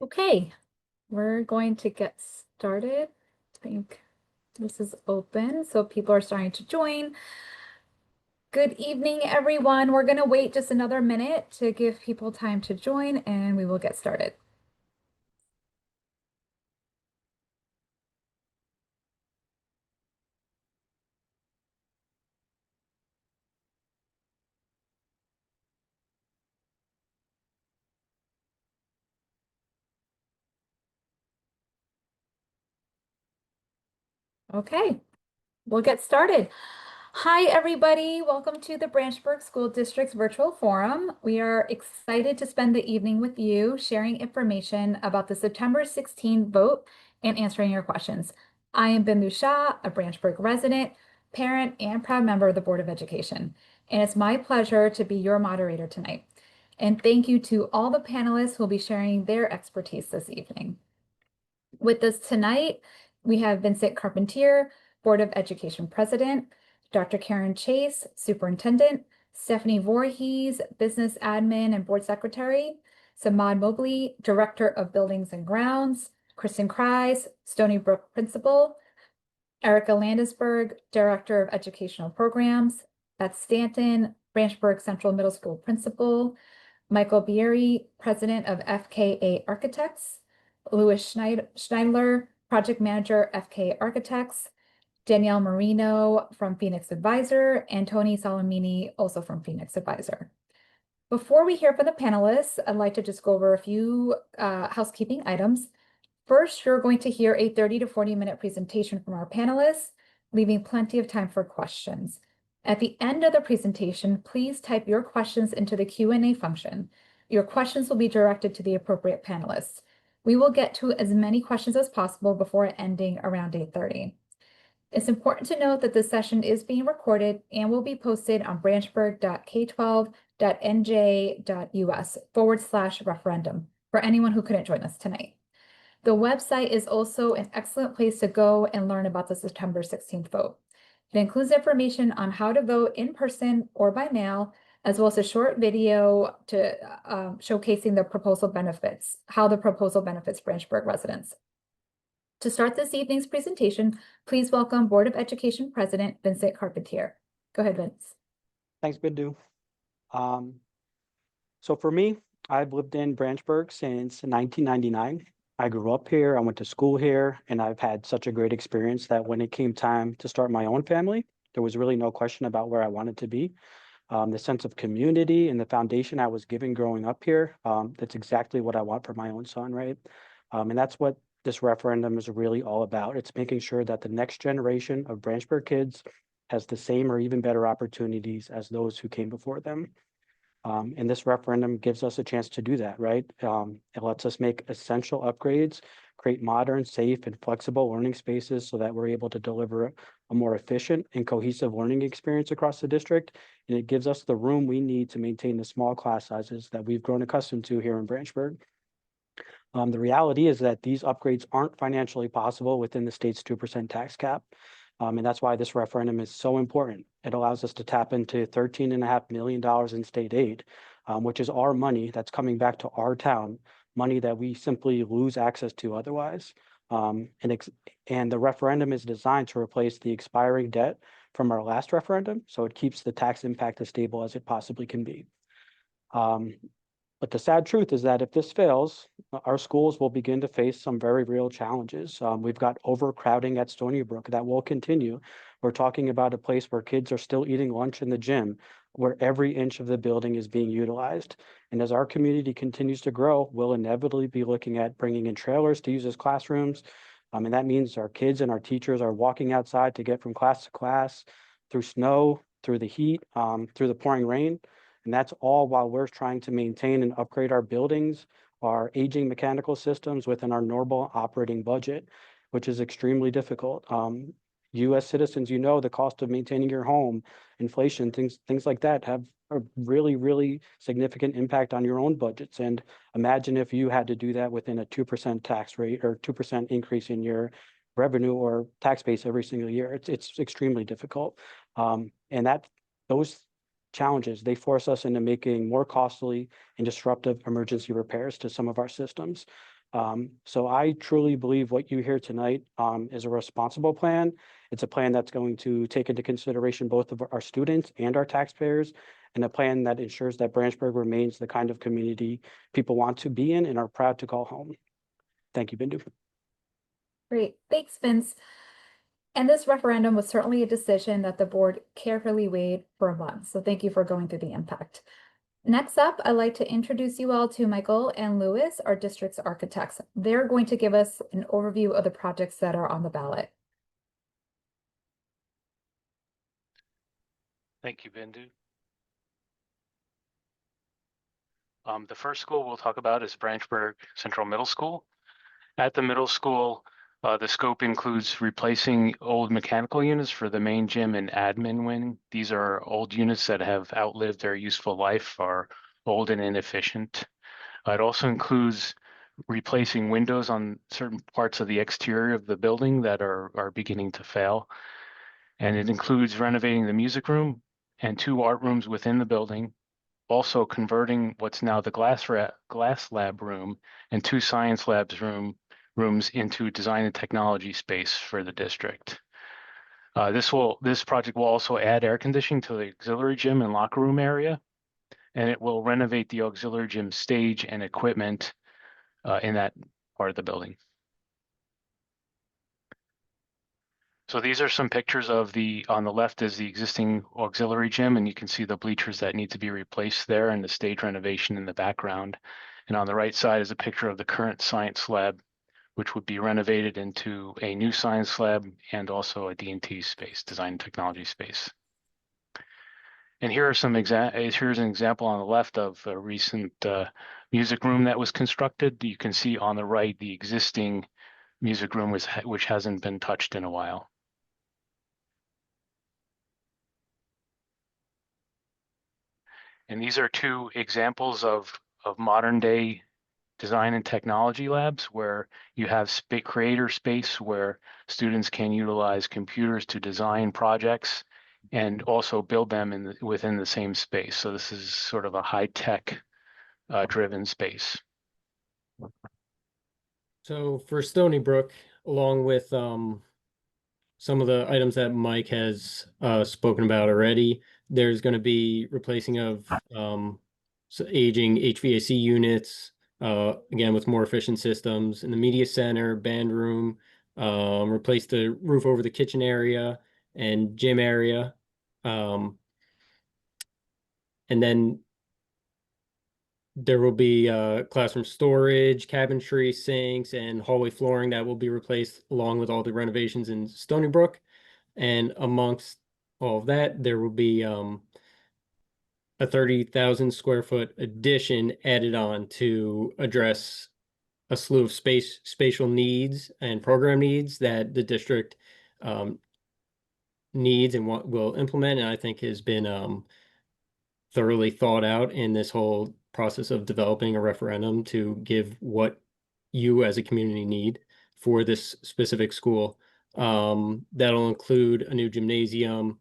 Okay, we're going to get started. I think this is open, so people are starting to join. Good evening, everyone. We're going to wait just another minute to give people time to join, and we will get started. Okay, we'll get started. Hi, everybody. Welcome to the Branchburg School District's virtual forum. We are excited to spend the evening with you, sharing information about the September 16 vote and answering your questions. I am Bindu Shah, a Branchburg resident, parent, and proud member of the Board of Education. And it's my pleasure to be your moderator tonight. And thank you to all the panelists who will be sharing their expertise this evening. With us tonight, we have Vincent Carpentier, Board of Education President, Dr. Karen Chase, Superintendent, Stephanie Voorhees, Business Admin and Board Secretary, Samad Mobley, Director of Buildings and Grounds, Kristen Kreis, Stony Brook Principal, Erica Landisberg, Director of Educational Programs, Beth Stanton, Branchburg Central Middle School Principal, Michael Bieri, President of FKA Architects, Louis Schneidler, Project Manager, FK Architects, Danielle Marino from Phoenix Advisor, and Tony Salamini, also from Phoenix Advisor. Before we hear from the panelists, I'd like to just go over a few housekeeping items. First, you're going to hear a 30 to 40-minute presentation from our panelists, leaving plenty of time for questions. At the end of the presentation, please type your questions into the Q&A function. Your questions will be directed to the appropriate panelists. We will get to as many questions as possible before ending around 8:30. It's important to note that this session is being recorded and will be posted on branchburg.k12.nj.us/referendum for anyone who couldn't join us tonight. The website is also an excellent place to go and learn about the September 16th vote. It includes information on how to vote in person or by mail, as well as a short video to showcasing the proposal benefits, how the proposal benefits Branchburg residents. To start this evening's presentation, please welcome Board of Education President Vincent Carpentier. Go ahead, Vince. Thanks, Bindu. So for me, I've lived in Branchburg since 1999. I grew up here, I went to school here, and I've had such a great experience that when it came time to start my own family, there was really no question about where I wanted to be. The sense of community and the foundation I was given growing up here, that's exactly what I want for my own son, right? And that's what this referendum is really all about. It's making sure that the next generation of Branchburg kids has the same or even better opportunities as those who came before them. And this referendum gives us a chance to do that, right? It lets us make essential upgrades, create modern, safe, and flexible learning spaces so that we're able to deliver a more efficient and cohesive learning experience across the district. And it gives us the room we need to maintain the small class sizes that we've grown accustomed to here in Branchburg. The reality is that these upgrades aren't financially possible within the state's 2% tax cap. And that's why this referendum is so important. It allows us to tap into $13.5 million in state aid, which is our money that's coming back to our town, money that we simply lose access to otherwise. And the referendum is designed to replace the expiring debt from our last referendum, so it keeps the tax impact as stable as it possibly can be. But the sad truth is that if this fails, our schools will begin to face some very real challenges. We've got overcrowding at Stony Brook that will continue. We're talking about a place where kids are still eating lunch in the gym, where every inch of the building is being utilized. And as our community continues to grow, we'll inevitably be looking at bringing in trailers to use as classrooms. And that means our kids and our teachers are walking outside to get from class to class through snow, through the heat, through the pouring rain. And that's all while we're trying to maintain and upgrade our buildings, our aging mechanical systems within our normal operating budget, which is extremely difficult. US citizens, you know, the cost of maintaining your home, inflation, things like that have a really, really significant impact on your own budgets. And imagine if you had to do that within a 2% tax rate or 2% increase in your revenue or tax base every single year. It's extremely difficult. And those challenges, they force us into making more costly and disruptive emergency repairs to some of our systems. So I truly believe what you hear tonight is a responsible plan. It's a plan that's going to take into consideration both of our students and our taxpayers, and a plan that ensures that Branchburg remains the kind of community people want to be in and are proud to call home. Thank you, Bindu. Great. Thanks, Vince. And this referendum was certainly a decision that the board carefully weighed for months. So thank you for going through the impact. Next up, I'd like to introduce you all to Michael and Lewis, our district's architects. They're going to give us an overview of the projects that are on the ballot. Thank you, Bindu. The first school we'll talk about is Branchburg Central Middle School. At the middle school, the scope includes replacing old mechanical units for the main gym and admin wing. These are old units that have outlived their useful life, are old and inefficient. It also includes replacing windows on certain parts of the exterior of the building that are beginning to fail. And it includes renovating the music room and 2 art rooms within the building, also converting what's now the glass lab room and 2 science labs rooms into design and technology space for the district. This project will also add air conditioning to the auxiliary gym and locker room area, and it will renovate the auxiliary gym stage and equipment in that part of the building. So these are some pictures of on the left is the existing auxiliary gym, and you can see the bleachers that need to be replaced there and the stage renovation in the background. And on the right side is a picture of the current science lab, which would be renovated into a new science lab and also a D&T space, design and technology space. And here are here's an example on the left of a recent music room that was constructed. You can see on the right the existing music room which hasn't been touched in a while. And these are 2 examples of modern day design and technology labs where you have creator space where students can utilize computers to design projects and also build them within the same space. So this is sort of a high-tech driven space. So for Stony Brook, along with some of the items that Mike has spoken about already, there's going to be replacing of aging HVAC units, again, with more efficient systems in the media center, band room, replace the roof over the kitchen area and gym area. And then there will be classroom storage, cabinetry, sinks, and hallway flooring that will be replaced along with all the renovations in Stony Brook. And amongst all of that, there will be a 30,000 square foot addition added on to address a slew of spatial needs and program needs that the district needs and will implement, and I think has been thoroughly thought out in this whole process of developing a referendum to give what you as a community need for this specific school. That'll include a new gymnasium,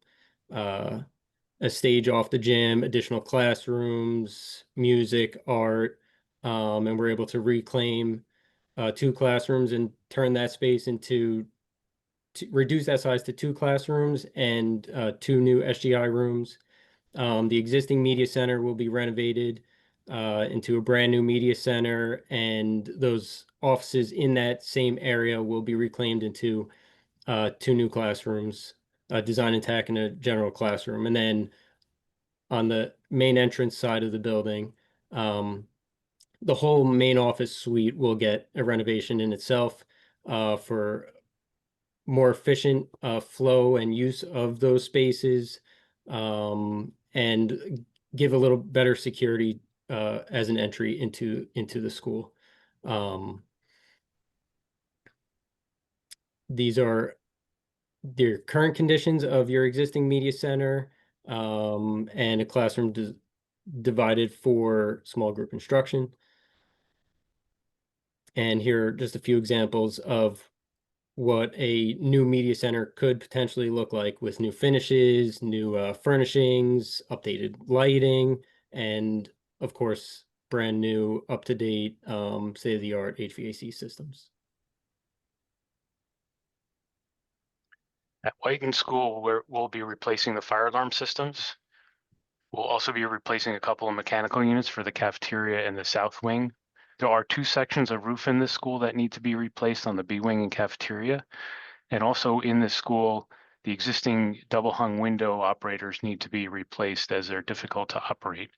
a stage off the gym, additional classrooms, music, art, and we're able to reclaim 2 classrooms and turn that space into reduce that size to 2 classrooms and 2 new SGI rooms. The existing media center will be renovated into a brand new media center, and those offices in that same area will be reclaimed into 2 new classrooms, design and tech and a general classroom. And then on the main entrance side of the building, the whole main office suite will get a renovation in itself for more efficient flow and use of those spaces, and give a little better security as an entry into the school. These are the current conditions of your existing media center, and a classroom divided for small group instruction. And here are just a few examples of what a new media center could potentially look like, with new finishes, new furnishings, updated lighting, and of course, brand new, up-to-date, state-of-the-art HVAC systems. At Whiten School, we'll be replacing the fire alarm systems. We'll also be replacing a couple of mechanical units for the cafeteria and the south wing. There are 2 sections of roof in this school that need to be replaced on the B wing and cafeteria. And also in this school, the existing double hung window operators need to be replaced as they're difficult to operate.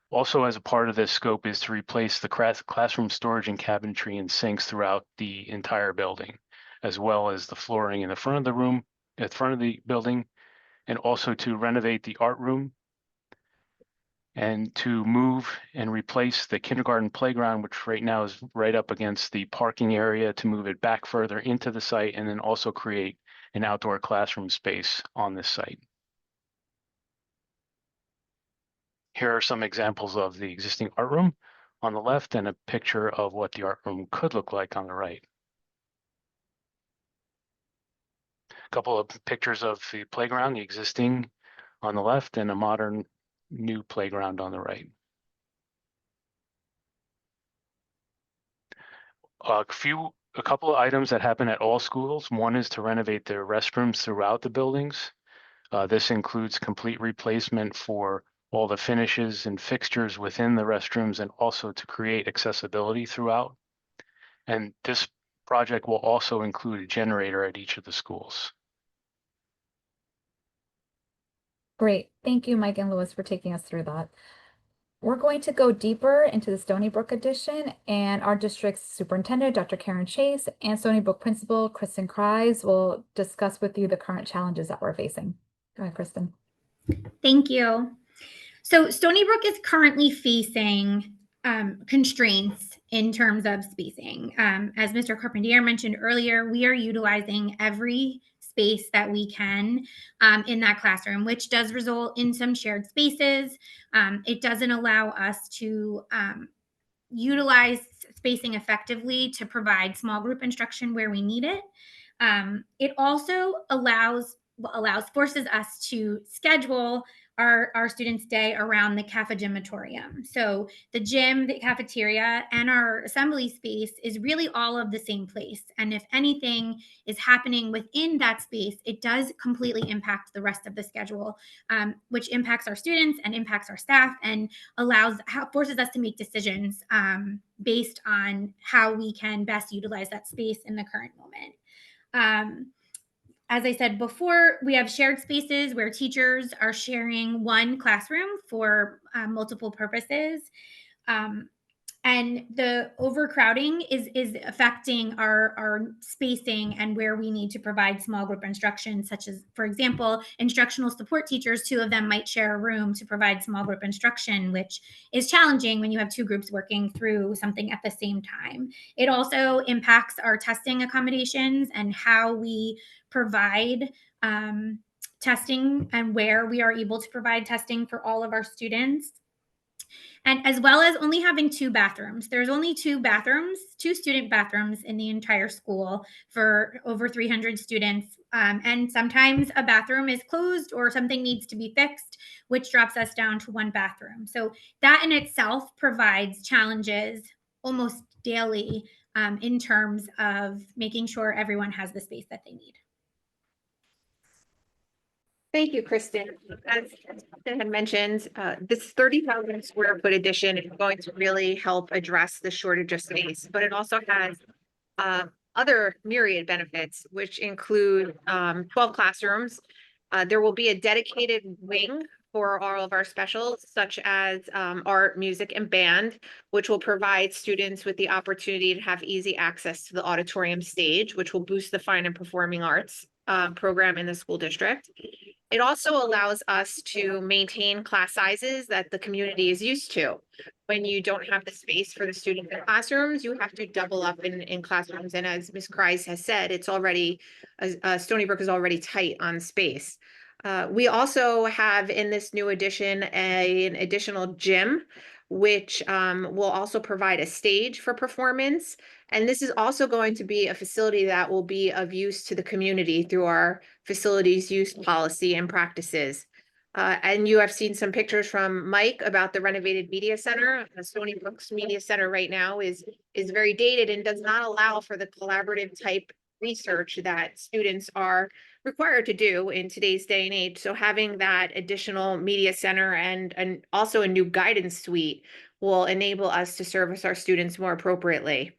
Also, as a part of this scope is to replace the classroom storage and cabinetry and sinks throughout the entire building, as well as the flooring in the front of the room, at the front of the building, and also to renovate the art room and to move and replace the kindergarten playground, which right now is right up against the parking area, to move it back further into the site, and then also create an outdoor classroom space on this site. Here are some examples of the existing art room on the left and a picture of what the art room could look like on the right. A couple of pictures of the playground, the existing on the left, and a modern new playground on the right. A couple of items that happen at all schools. One is to renovate the restrooms throughout the buildings. This includes complete replacement for all the finishes and fixtures within the restrooms, and also to create accessibility throughout. And this project will also include a generator at each of the schools. Great. Thank you, Mike and Louis, for taking us through that. We're going to go deeper into the Stony Brook edition, and our district's superintendent, Dr. Karen Chase, and Stony Brook principal, Kristen Kreis, will discuss with you the current challenges that we're facing. Go ahead, Kristen. Thank you. So Stony Brook is currently facing constraints in terms of spacing. As Mr. Carpentier mentioned earlier, we are utilizing every space that we can in that classroom, which does result in some shared spaces. It doesn't allow us to utilize spacing effectively to provide small group instruction where we need it. It also forces us to schedule our students' day around the cafegimatorium. So the gym, the cafeteria, and our assembly space is really all of the same place. And if anything is happening within that space, it does completely impact the rest of the schedule, which impacts our students and impacts our staff, and forces us to make decisions based on how we can best utilize that space in the current moment. As I said before, we have shared spaces where teachers are sharing one classroom for multiple purposes. And the overcrowding is affecting our spacing and where we need to provide small group instruction, such as, for example, instructional support teachers. 2 of them might share a room to provide small group instruction, which is challenging when you have 2 groups working through something at the same time. It also impacts our testing accommodations and how we provide testing and where we are able to provide testing for all of our students. And as well as only having 2 bathrooms. There's only 2 student bathrooms in the entire school for over 300 students. And sometimes a bathroom is closed or something needs to be fixed, which drops us down to 1 bathroom. So that in itself provides challenges almost daily in terms of making sure everyone has the space that they need. Thank you, Kristen. As Kristen had mentioned, this 30,000 square foot addition is going to really help address the shortage of space, but it also has other myriad benefits, which include 12 classrooms. There will be a dedicated wing for all of our specials, such as art, music, and band, which will provide students with the opportunity to have easy access to the auditorium stage, which will boost the fine and performing arts program in the school district. It also allows us to maintain class sizes that the community is used to. When you don't have the space for the students in classrooms, you have to double up in classrooms. And as Ms. Kreis has said, it's already, Stony Brook is already tight on space. We also have in this new addition an additional gym, which will also provide a stage for performance. And this is also going to be a facility that will be of use to the community through our facilities use policy and practices. And you have seen some pictures from Mike about the renovated media center. The Stony Brook's media center right now is very dated and does not allow for the collaborative type research that students are required to do in today's day and age. So having that additional media center and also a new guidance suite will enable us to service our students more appropriately.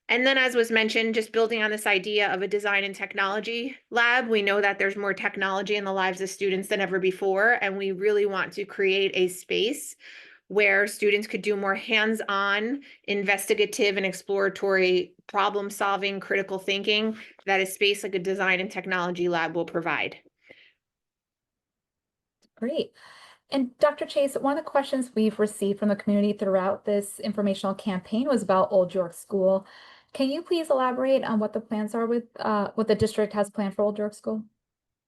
And then, as was mentioned, just building on this idea of a design and technology lab, we know that there's more technology in the lives of students than ever before, and we really want to create a space where students could do more hands-on, investigative and exploratory problem-solving, critical thinking that a space like a design and technology lab will provide. Great. And Dr. Chase, one of the questions we've received from the community throughout this informational campaign was about Old York School. Can you please elaborate on what the plans are with what the district has planned for Old York School?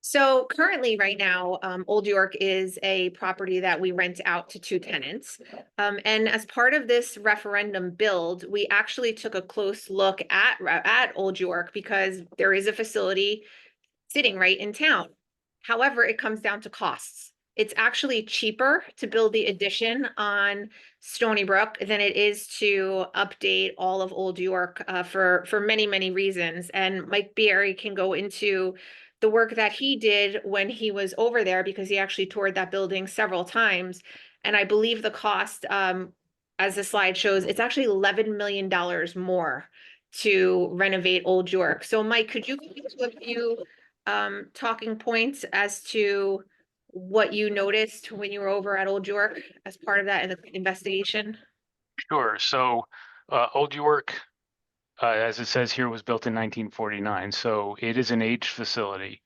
So currently, right now, Old York is a property that we rent out to 2 tenants. And as part of this referendum build, we actually took a close look at Old York because there is a facility sitting right in town. However, it comes down to costs. It's actually cheaper to build the addition on Stony Brook than it is to update all of Old York for many, many reasons. And Mike Bieri can go into the work that he did when he was over there because he actually toured that building several times. And I believe the cost, as the slide shows, it's actually $11 million more to renovate Old York. So Mike, could you go into a few talking points as to what you noticed when you were over at Old York as part of that investigation? Sure. So Old York, as it says here, was built in 1949. So it is an aged facility.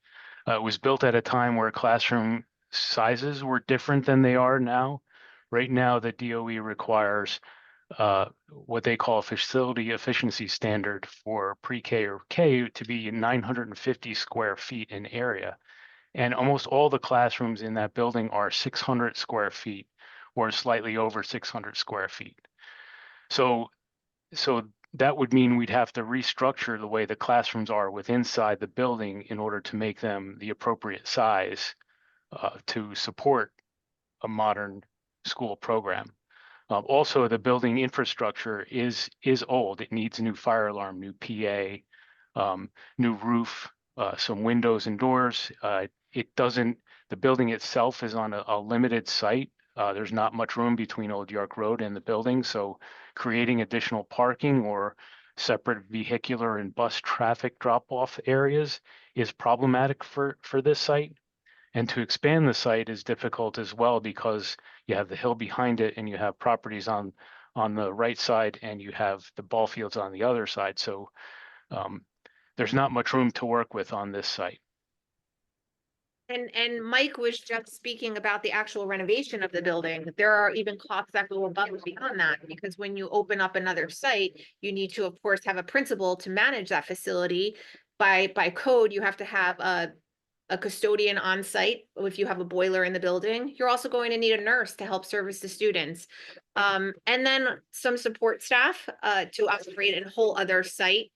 It was built at a time where classroom sizes were different than they are now. Right now, the DOE requires what they call a facility efficiency standard for pre-K or K to be 950 square feet in area. And almost all the classrooms in that building are 600 square feet or slightly over 600 square feet. So that would mean we'd have to restructure the way the classrooms are inside the building in order to make them the appropriate size to support a modern school program. Also, the building infrastructure is old. It needs a new fire alarm, new PA, new roof, some windows and doors. The building itself is on a limited site. There's not much room between Old York Road and the building, so creating additional parking or separate vehicular and bus traffic drop-off areas is problematic for this site. And to expand the site is difficult as well because you have the hill behind it and you have properties on the right side and you have the ball fields on the other side. So there's not much room to work with on this site. And Mike was just speaking about the actual renovation of the building. There are even costs that go above and beyond that, because when you open up another site, you need to, of course, have a principal to manage that facility. By code, you have to have a custodian on site if you have a boiler in the building. You're also going to need a nurse to help service the students. And then some support staff to operate a whole other site.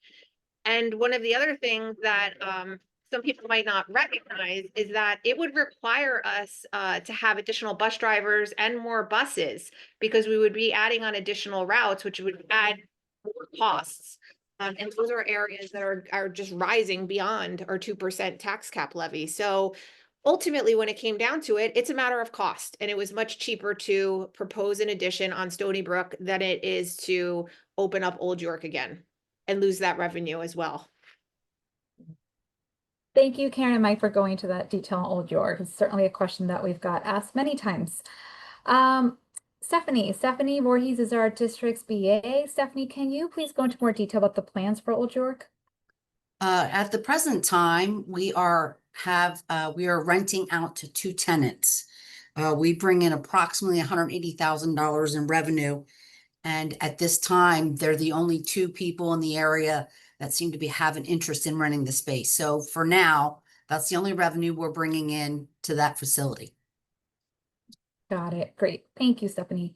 And one of the other things that some people might not recognize is that it would require us to have additional bus drivers and more buses because we would be adding on additional routes, which would add more costs. And those are areas that are just rising beyond our 2% tax cap levy. So ultimately, when it came down to it, it's a matter of cost. And it was much cheaper to propose an addition on Stony Brook than it is to open up Old York again and lose that revenue as well. Thank you, Karen and Mike, for going to that detail on Old York. It's certainly a question that we've got asked many times. Stephanie Voorhees is our district's BA. Stephanie, can you please go into more detail about the plans for Old York? At the present time, we are we are renting out to 2 tenants. We bring in approximately $180,000 in revenue. And at this time, they're the only 2 people in the area that seem to be having interest in renting the space. So for now, that's the only revenue we're bringing in to that facility. Got it. Great. Thank you, Stephanie.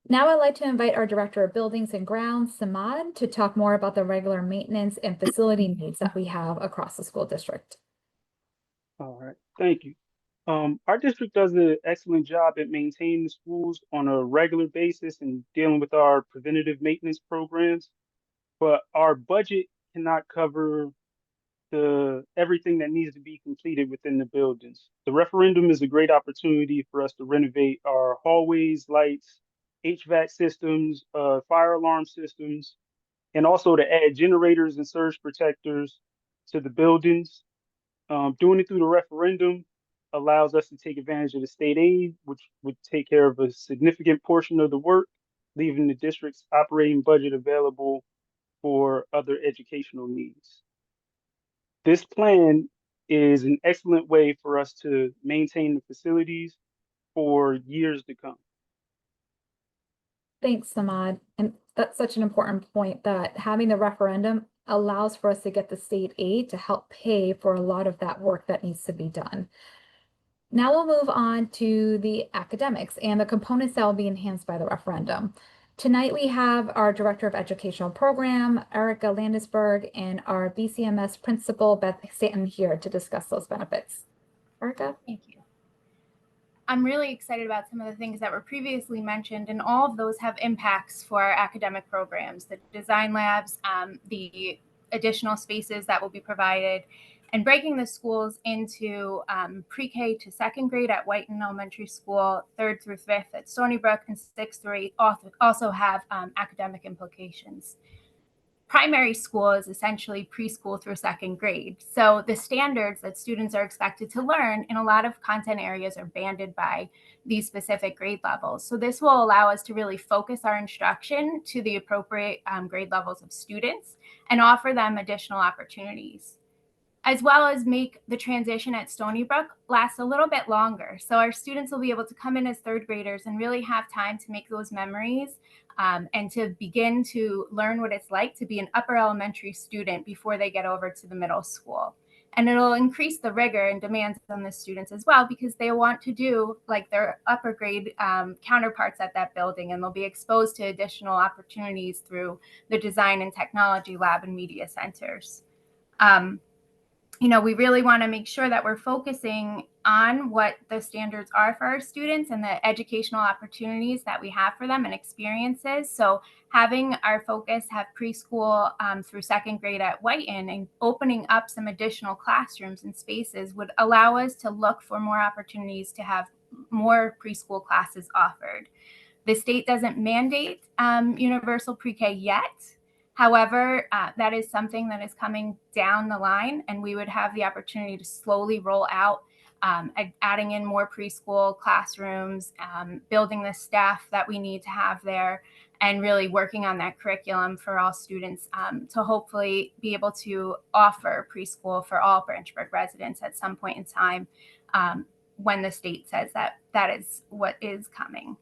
Now I'd like to invite our Director of Buildings and Grounds, Samad, to talk more about the regular maintenance and facility needs that we have across the school district. All right, thank you. Our district does an excellent job at maintaining the schools on a regular basis and dealing with our preventative maintenance programs, but our budget cannot cover everything that needs to be completed within the buildings. The referendum is a great opportunity for us to renovate our hallways, lights, HVAC systems, fire alarm systems, and also to add generators and surge protectors to the buildings. Doing it through the referendum allows us to take advantage of the state aid, which would take care of a significant portion of the work, leaving the district's operating budget available for other educational needs. This plan is an excellent way for us to maintain the facilities for years to come. Thanks, Samad. And that's such an important point that having the referendum allows for us to get the state aid to help pay for a lot of that work that needs to be done. Now we'll move on to the academics and the components that will be enhanced by the referendum. Tonight we have our Director of Educational Program, Erica Landisberg, and our BCMS Principal, Beth Stanton, here to discuss those benefits. Erica? Thank you. I'm really excited about some of the things that were previously mentioned, and all of those have impacts for our academic programs, the design labs, the additional spaces that will be provided, and breaking the schools into pre-K to 2nd grade at Whiten Elementary School, 3rd through 5th at Stony Brook, and 6th through 8th also have academic implications. Primary school is essentially preschool through 2nd grade. So the standards that students are expected to learn in a lot of content areas are banded by these specific grade levels. So this will allow us to really focus our instruction to the appropriate grade levels of students and offer them additional opportunities, as well as make the transition at Stony Brook last a little bit longer. So our students will be able to come in as 3rd graders and really have time to make those memories and to begin to learn what it's like to be an upper elementary student before they get over to the middle school. And it'll increase the rigor and demands on the students as well, because they want to do like their upper grade counterparts at that building, and they'll be exposed to additional opportunities through the design and technology lab and media centers. We really want to make sure that we're focusing on what the standards are for our students and the educational opportunities that we have for them and experiences. So having our focus have preschool through 2nd grade at Whiten and opening up some additional classrooms and spaces would allow us to look for more opportunities to have more preschool classes offered. The state doesn't mandate universal pre-K yet. However, that is something that is coming down the line, and we would have the opportunity to slowly roll out, adding in more preschool classrooms, building the staff that we need to have there, and really working on that curriculum for all students to hopefully be able to offer preschool for all Branchburg residents at some point in time when the state says that that is what is coming.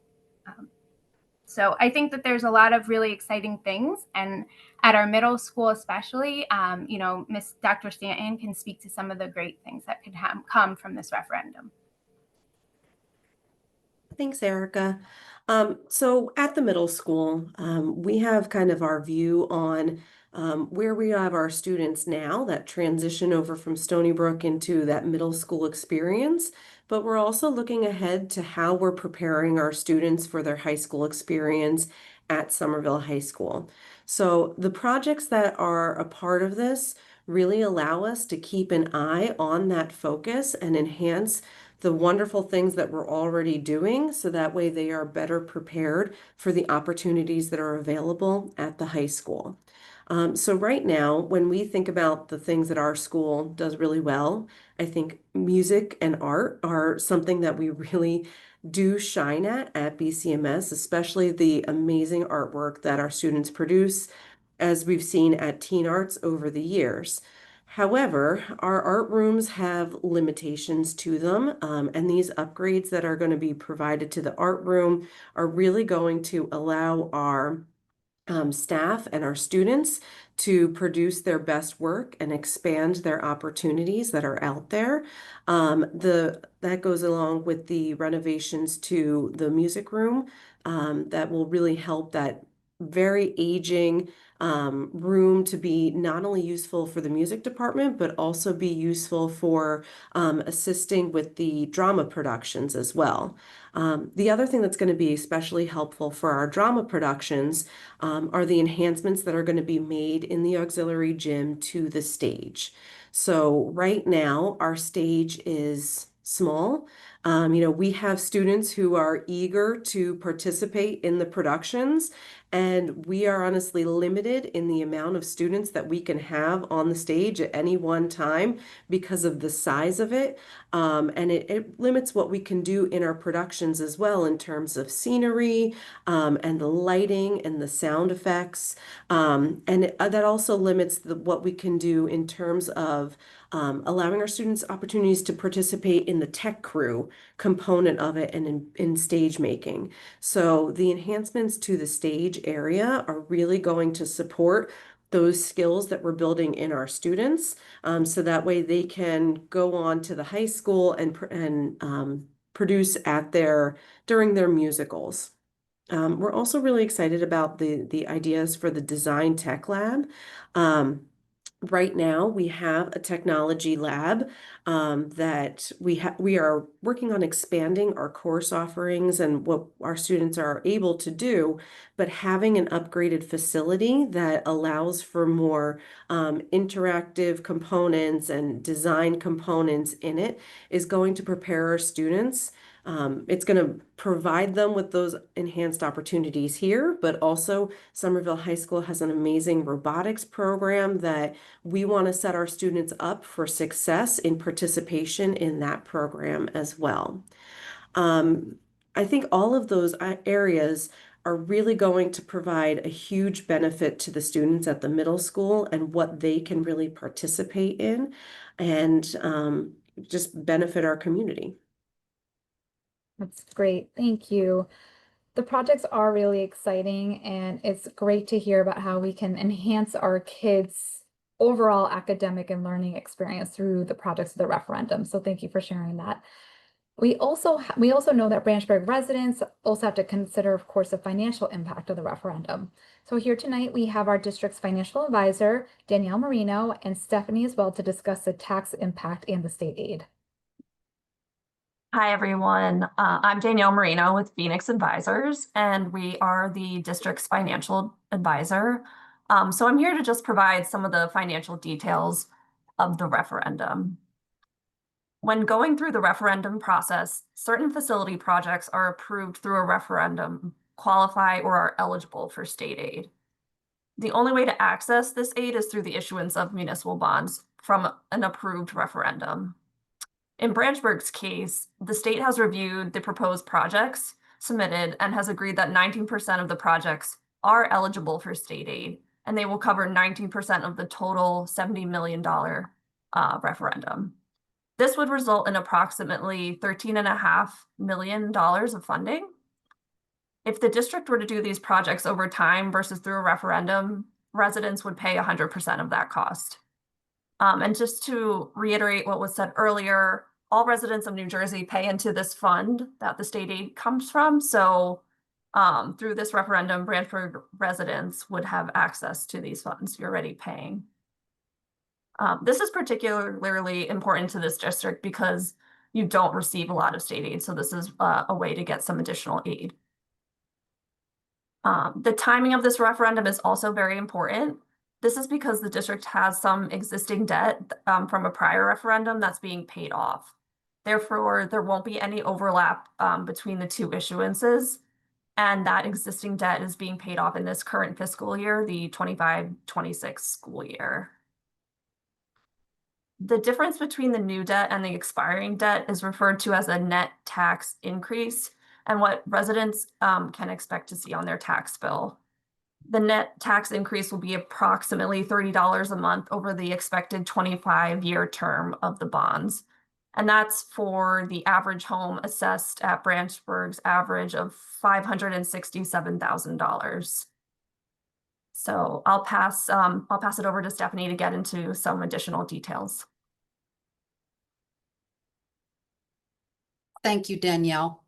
So I think that there's a lot of really exciting things, and at our middle school especially, Miss Dr. Stanton can speak to some of the great things that could come from this referendum. Thanks, Erica. So at the middle school, we have kind of our view on where we have our students now that transition over from Stony Brook into that middle school experience, but we're also looking ahead to how we're preparing our students for their high school experience at Somerville High School. So the projects that are a part of this really allow us to keep an eye on that focus and enhance the wonderful things that we're already doing, so that way they are better prepared for the opportunities that are available at the high school. So right now, when we think about the things that our school does really well, I think music and art are something that we really do shine at BCMS, especially the amazing artwork that our students produce, as we've seen at Teen Arts over the years. However, our art rooms have limitations to them, and these upgrades that are going to be provided to the art room are really going to allow our staff and our students to produce their best work and expand their opportunities that are out there. That goes along with the renovations to the music room that will really help that very aging room to be not only useful for the music department, but also be useful for assisting with the drama productions as well. The other thing that's going to be especially helpful for our drama productions are the enhancements that are going to be made in the auxiliary gym to the stage. So right now, our stage is small. We have students who are eager to participate in the productions, and we are honestly limited in the amount of students that we can have on the stage at any one time because of the size of it. And it limits what we can do in our productions as well in terms of scenery and the lighting and the sound effects. That also limits what we can do in terms of allowing our students opportunities to participate in the tech crew component of it and in stage making. So the enhancements to the stage area are really going to support those skills that we're building in our students, so that way they can go on to the high school and produce during their musicals. We're also really excited about the ideas for the design tech lab. Right now, we have a technology lab that we are working on expanding our course offerings and what our students are able to do, but having an upgraded facility that allows for more interactive components and design components in it is going to prepare our students. It's going to provide them with those enhanced opportunities here, but also Somerville High School has an amazing robotics program that we want to set our students up for success in participation in that program as well. I think all of those areas are really going to provide a huge benefit to the students at the middle school and what they can really participate in and just benefit our community. That's great. Thank you. The projects are really exciting, and it's great to hear about how we can enhance our kids' overall academic and learning experience through the projects of the referendum. So thank you for sharing that. We also know that Branchburg residents also have to consider, of course, the financial impact of the referendum. So here tonight, we have our district's financial advisor, Danielle Marino, and Stephanie as well to discuss the tax impact and the state aid. Hi, everyone. I'm Danielle Marino with Phoenix Advisors, and we are the district's financial advisor. So I'm here to just provide some of the financial details of the referendum. When going through the referendum process, certain facility projects are approved through a referendum, qualify, or are eligible for state aid. The only way to access this aid is through the issuance of municipal bonds from an approved referendum. In Branchburg's case, the state has reviewed the proposed projects submitted and has agreed that 19% of the projects are eligible for state aid, and they will cover 19% of the total $70 million referendum. This would result in approximately $13.5 million of funding. If the district were to do these projects over time versus through a referendum, residents would pay 100% of that cost. And just to reiterate what was said earlier, all residents of New Jersey pay into this fund that the state aid comes from. So through this referendum, Branchburg residents would have access to these funds. You're already paying. This is particularly important to this district because you don't receive a lot of state aid. So this is a way to get some additional aid. The timing of this referendum is also very important. This is because the district has some existing debt from a prior referendum that's being paid off. Therefore, there won't be any overlap between the two issuances, and that existing debt is being paid off in this current fiscal year, the 25-26 school year. The difference between the new debt and the expiring debt is referred to as a net tax increase and what residents can expect to see on their tax bill. The net tax increase will be approximately $30 a month over the expected 25-year term of the bonds. And that's for the average home assessed at Branchburg's average of $567,000. So I'll pass it over to Stephanie to get into some additional details. Thank you, Danielle.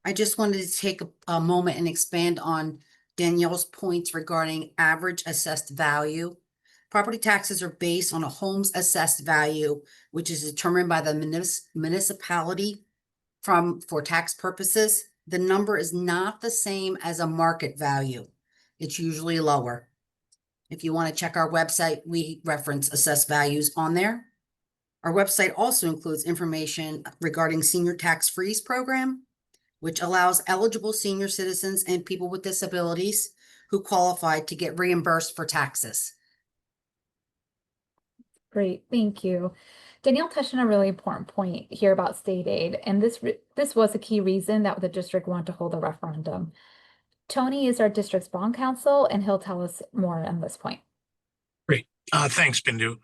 I just wanted to take a moment and expand on Danielle's points regarding average assessed value. Property taxes are based on a home's assessed value, which is determined by the municipality for tax purposes. The number is not the same as a market value. It's usually lower. If you want to check our website, we reference assessed values on there. Our website also includes information regarding senior tax freeze program, which allows eligible senior citizens and people with disabilities who qualify to get reimbursed for taxes. Great, thank you. Danielle touched on a really important point here about state aid, and this was a key reason that the district wanted to hold a referendum. Tony is our district's bond counsel, and he'll tell us more on this point. Great. Thanks, Bindu.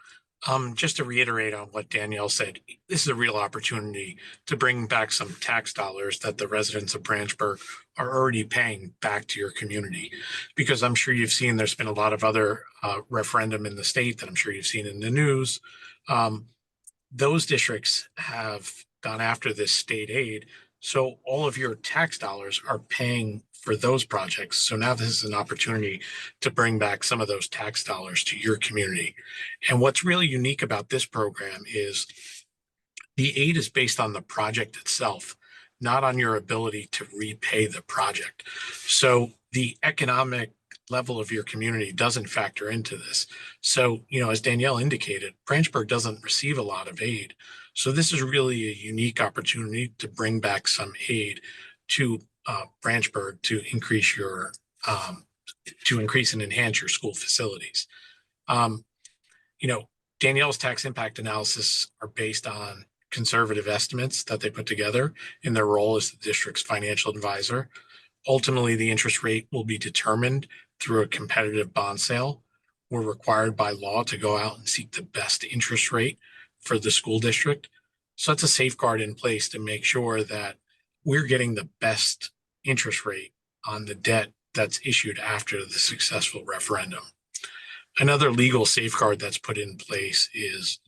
Just to reiterate on what Danielle said, this is a real opportunity to bring back some tax dollars that the residents of Branchburg are already paying back to your community. Because I'm sure you've seen there's been a lot of other referendum in the state that I'm sure you've seen in the news. Those districts have gone after this state aid. So all of your tax dollars are paying for those projects. So now this is an opportunity to bring back some of those tax dollars to your community. And what's really unique about this program is the aid is based on the project itself, not on your ability to repay the project. So the economic level of your community doesn't factor into this. So, as Danielle indicated, Branchburg doesn't receive a lot of aid. So this is really a unique opportunity to bring back some aid to Branchburg to increase and enhance your school facilities. Danielle's tax impact analysis are based on conservative estimates that they put together in their role as the district's financial advisor. Ultimately, the interest rate will be determined through a competitive bond sale. We're required by law to go out and seek the best interest rate for the school district. So that's a safeguard in place to make sure that we're getting the best interest rate on the debt that's issued after the successful referendum. Another legal safeguard that's put in place is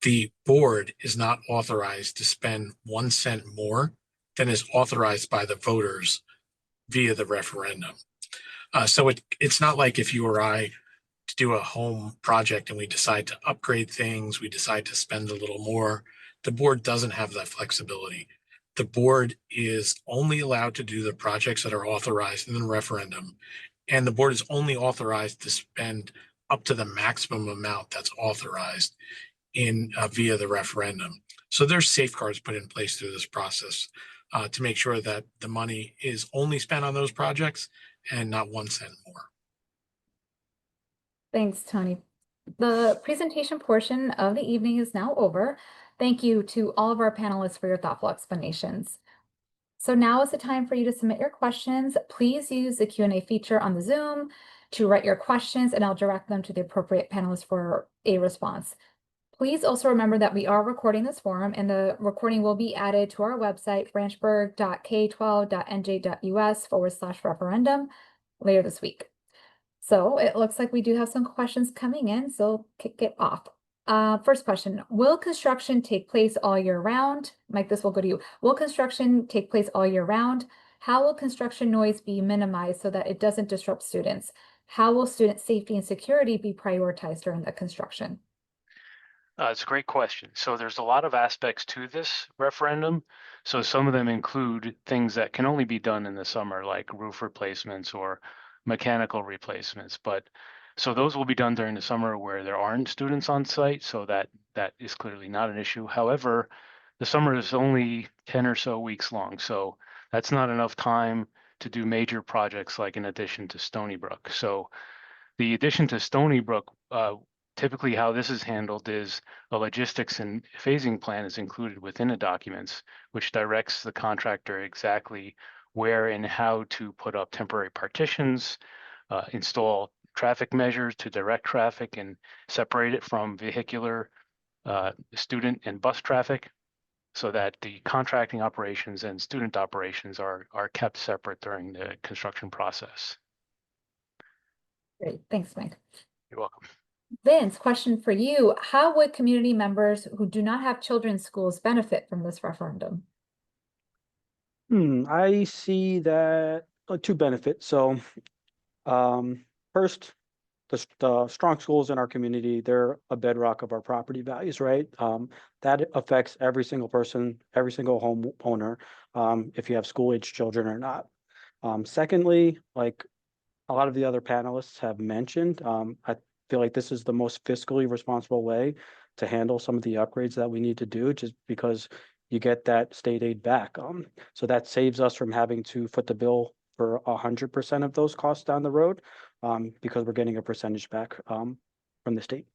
the board is not authorized to spend 1 cent more than is authorized by the voters via the referendum. So it's not like if you or I to do a home project and we decide to upgrade things, we decide to spend a little more. The board doesn't have that flexibility. The board is only allowed to do the projects that are authorized in the referendum, and the board is only authorized to spend up to the maximum amount that's authorized in via the referendum. So there's safeguards put in place through this process to make sure that the money is only spent on those projects and not 1 cent more. Thanks, Tony. The presentation portion of the evening is now over. Thank you to all of our panelists for your thoughtful explanations. So now is the time for you to submit your questions. Please use the Q&A feature on the Zoom to write your questions, and I'll direct them to the appropriate panelists for a response. Please also remember that we are recording this forum, and the recording will be added to our website, branchburg.k12.nj.us/referendum later this week. So it looks like we do have some questions coming in, so kick it off. First question, will construction take place all year round? Mike, this will go to you. Will construction take place all year round? How will construction noise be minimized so that it doesn't disrupt students? How will student safety and security be prioritized during the construction? It's a great question. So there's a lot of aspects to this referendum. So some of them include things that can only be done in the summer, like roof replacements or mechanical replacements. So those will be done during the summer where there aren't students on site. So that is clearly not an issue. However, the summer is only 10 or so weeks long. So that's not enough time to do major projects like an addition to Stony Brook. So the addition to Stony Brook, typically how this is handled is a logistics and phasing plan is included within the documents, which directs the contractor exactly where and how to put up temporary partitions, install traffic measures to direct traffic and separate it from vehicular, student and bus traffic, so that the contracting operations and student operations are kept separate during the construction process. Great, thanks, Mike. You're welcome. Vince, question for you. How would community members who do not have children's schools benefit from this referendum? I see that two benefits. So first, the strong schools in our community, they're a bedrock of our property values, right? That affects every single person, every single homeowner, if you have school-age children or not. Secondly, like a lot of the other panelists have mentioned, I feel like this is the most fiscally responsible way to handle some of the upgrades that we need to do, just because you get that state aid back. So that saves us from having to foot the bill for 100% of those costs down the road, because we're getting a percentage back from the state.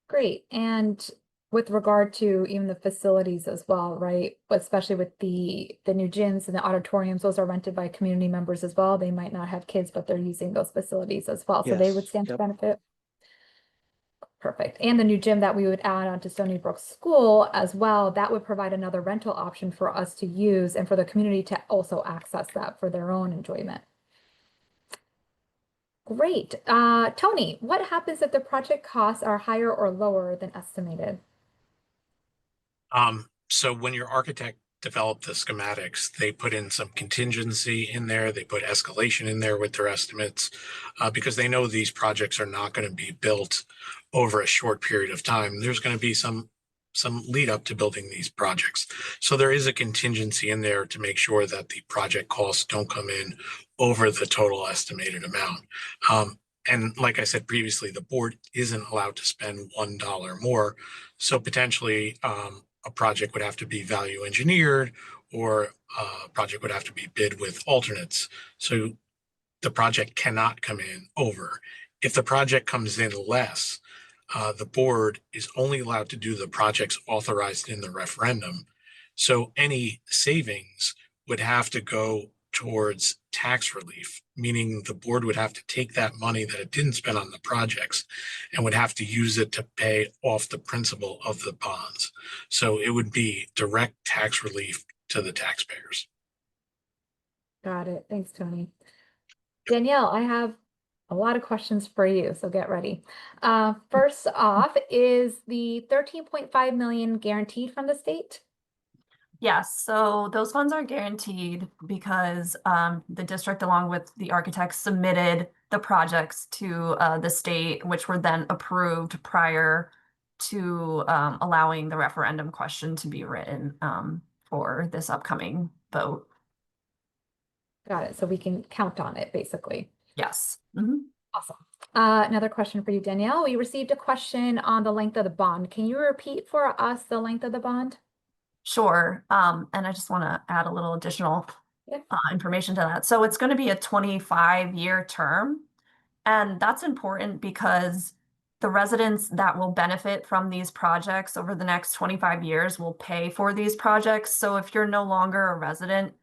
Great. And with regard to even the facilities as well, right? Especially with the new gyms and the auditoriums, those are rented by community members as well. They might not have kids, but they're using those facilities as well. So they would Yes, stand to yep. benefit. Perfect. And the new gym that we would add onto Stony Brook School as well, that would provide another rental option for us to use and for the community to also access that for their own enjoyment. Great. Tony, what happens if the project costs are higher or lower than estimated? So when your architect developed the schematics, they put in some contingency in there. They put escalation in there with their estimates, because they know these projects are not going to be built over a short period of time. There's going to be some lead up to building these projects. So there is a contingency in there to make sure that the project costs don't come in over the total estimated amount. And like I said previously, the board isn't allowed to spend $1 more. So potentially a project would have to be value engineered, or a project would have to be bid with alternates. So the project cannot come in over. If the project comes in less, the board is only allowed to do the projects authorized in the referendum. So any savings would have to go towards tax relief, meaning the board would have to take that money that it didn't spend on the projects and would have to use it to pay off the principal of the bonds. So it would be direct tax relief to the taxpayers. Got it. Thanks, Tony. Danielle, I have a lot of questions for you, so get ready. First off, is the 13.5 million guaranteed from the state? Yes, so those funds are guaranteed because the district, along with the architects, submitted the projects to the state, which were then approved prior to allowing the referendum question to be written for this upcoming vote. Got it. So we can count on it, basically. Yes. Awesome. Another question for you, Danielle. We received a question on the length of the bond. Can you repeat for us the length of the bond? Sure. And I just want to add a little additional information to that. So it's going to be a 25-year term. And that's important because the residents that will benefit from these projects over the next 25 years will pay for these projects. So if you're no longer a resident,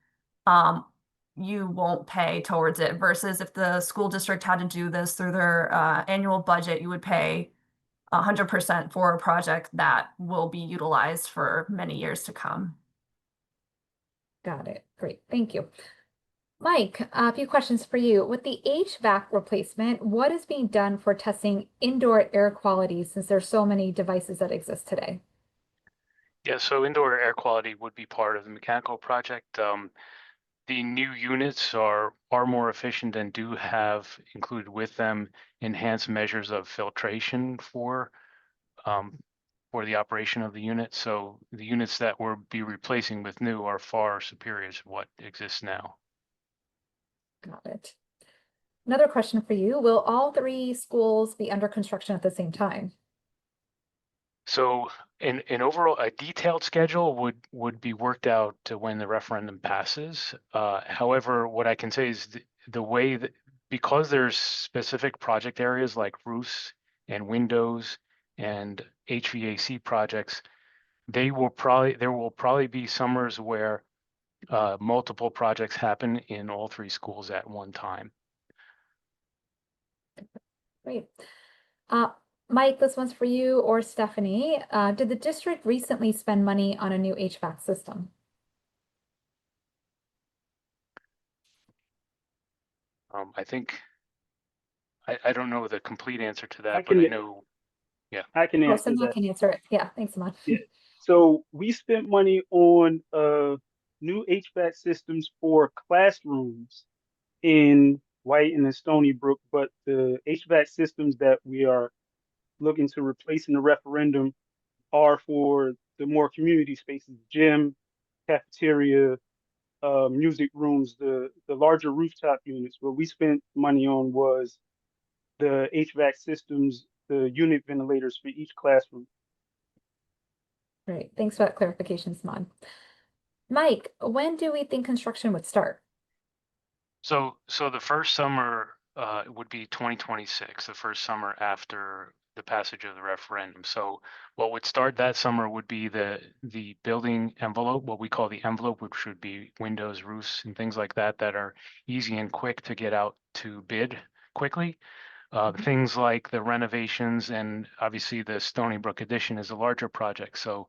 you won't pay towards it, versus if the school district had to do this through their annual budget, you would pay 100% for a project that will be utilized for many years to come. Got it. Great. Thank you. Mike, a few questions for you. With the HVAC replacement, what is being done for testing indoor air quality since there's so many devices that exist today? Yeah, so indoor air quality would be part of the mechanical project. The new units are more efficient and do have included with them enhanced measures of filtration for the operation of the unit. So the units that we'll be replacing with new are far superior to what exists now. Got it. Another question for you. Will all 3 schools be under construction at the same time? So in overall, a detailed schedule would be worked out to when the referendum passes. However, what I can say is the way that, because there's specific project areas like roofs and windows and HVAC projects, there will probably be summers where multiple projects happen in all three schools at one time. Great. Mike, this one's for you or Stephanie. Did the district recently spend money on a new HVAC system? I think, I don't know the complete answer to that, I but I can know, yeah. I can Oh, answer Samad that. can answer it. Yeah, thanks, Samad. Yeah. So we spent money on new HVAC systems for classrooms in White and Stony Brook, but the HVAC systems that we are looking to replace in the referendum are for the more community spaces, gym, cafeteria, music rooms, the larger rooftop units. What we spent money on was the HVAC systems, the unit ventilators for each classroom. Great. Thanks for that clarification, Samad. Mike, when do we think construction would start? So the first summer would be 2026, the first summer after the passage of the referendum. So what would start that summer would be the building envelope, what we call the envelope, which would be windows, roofs, and things like that that are easy and quick to get out to bid quickly. Things like the renovations, and obviously the Stony Brook addition is a larger project. So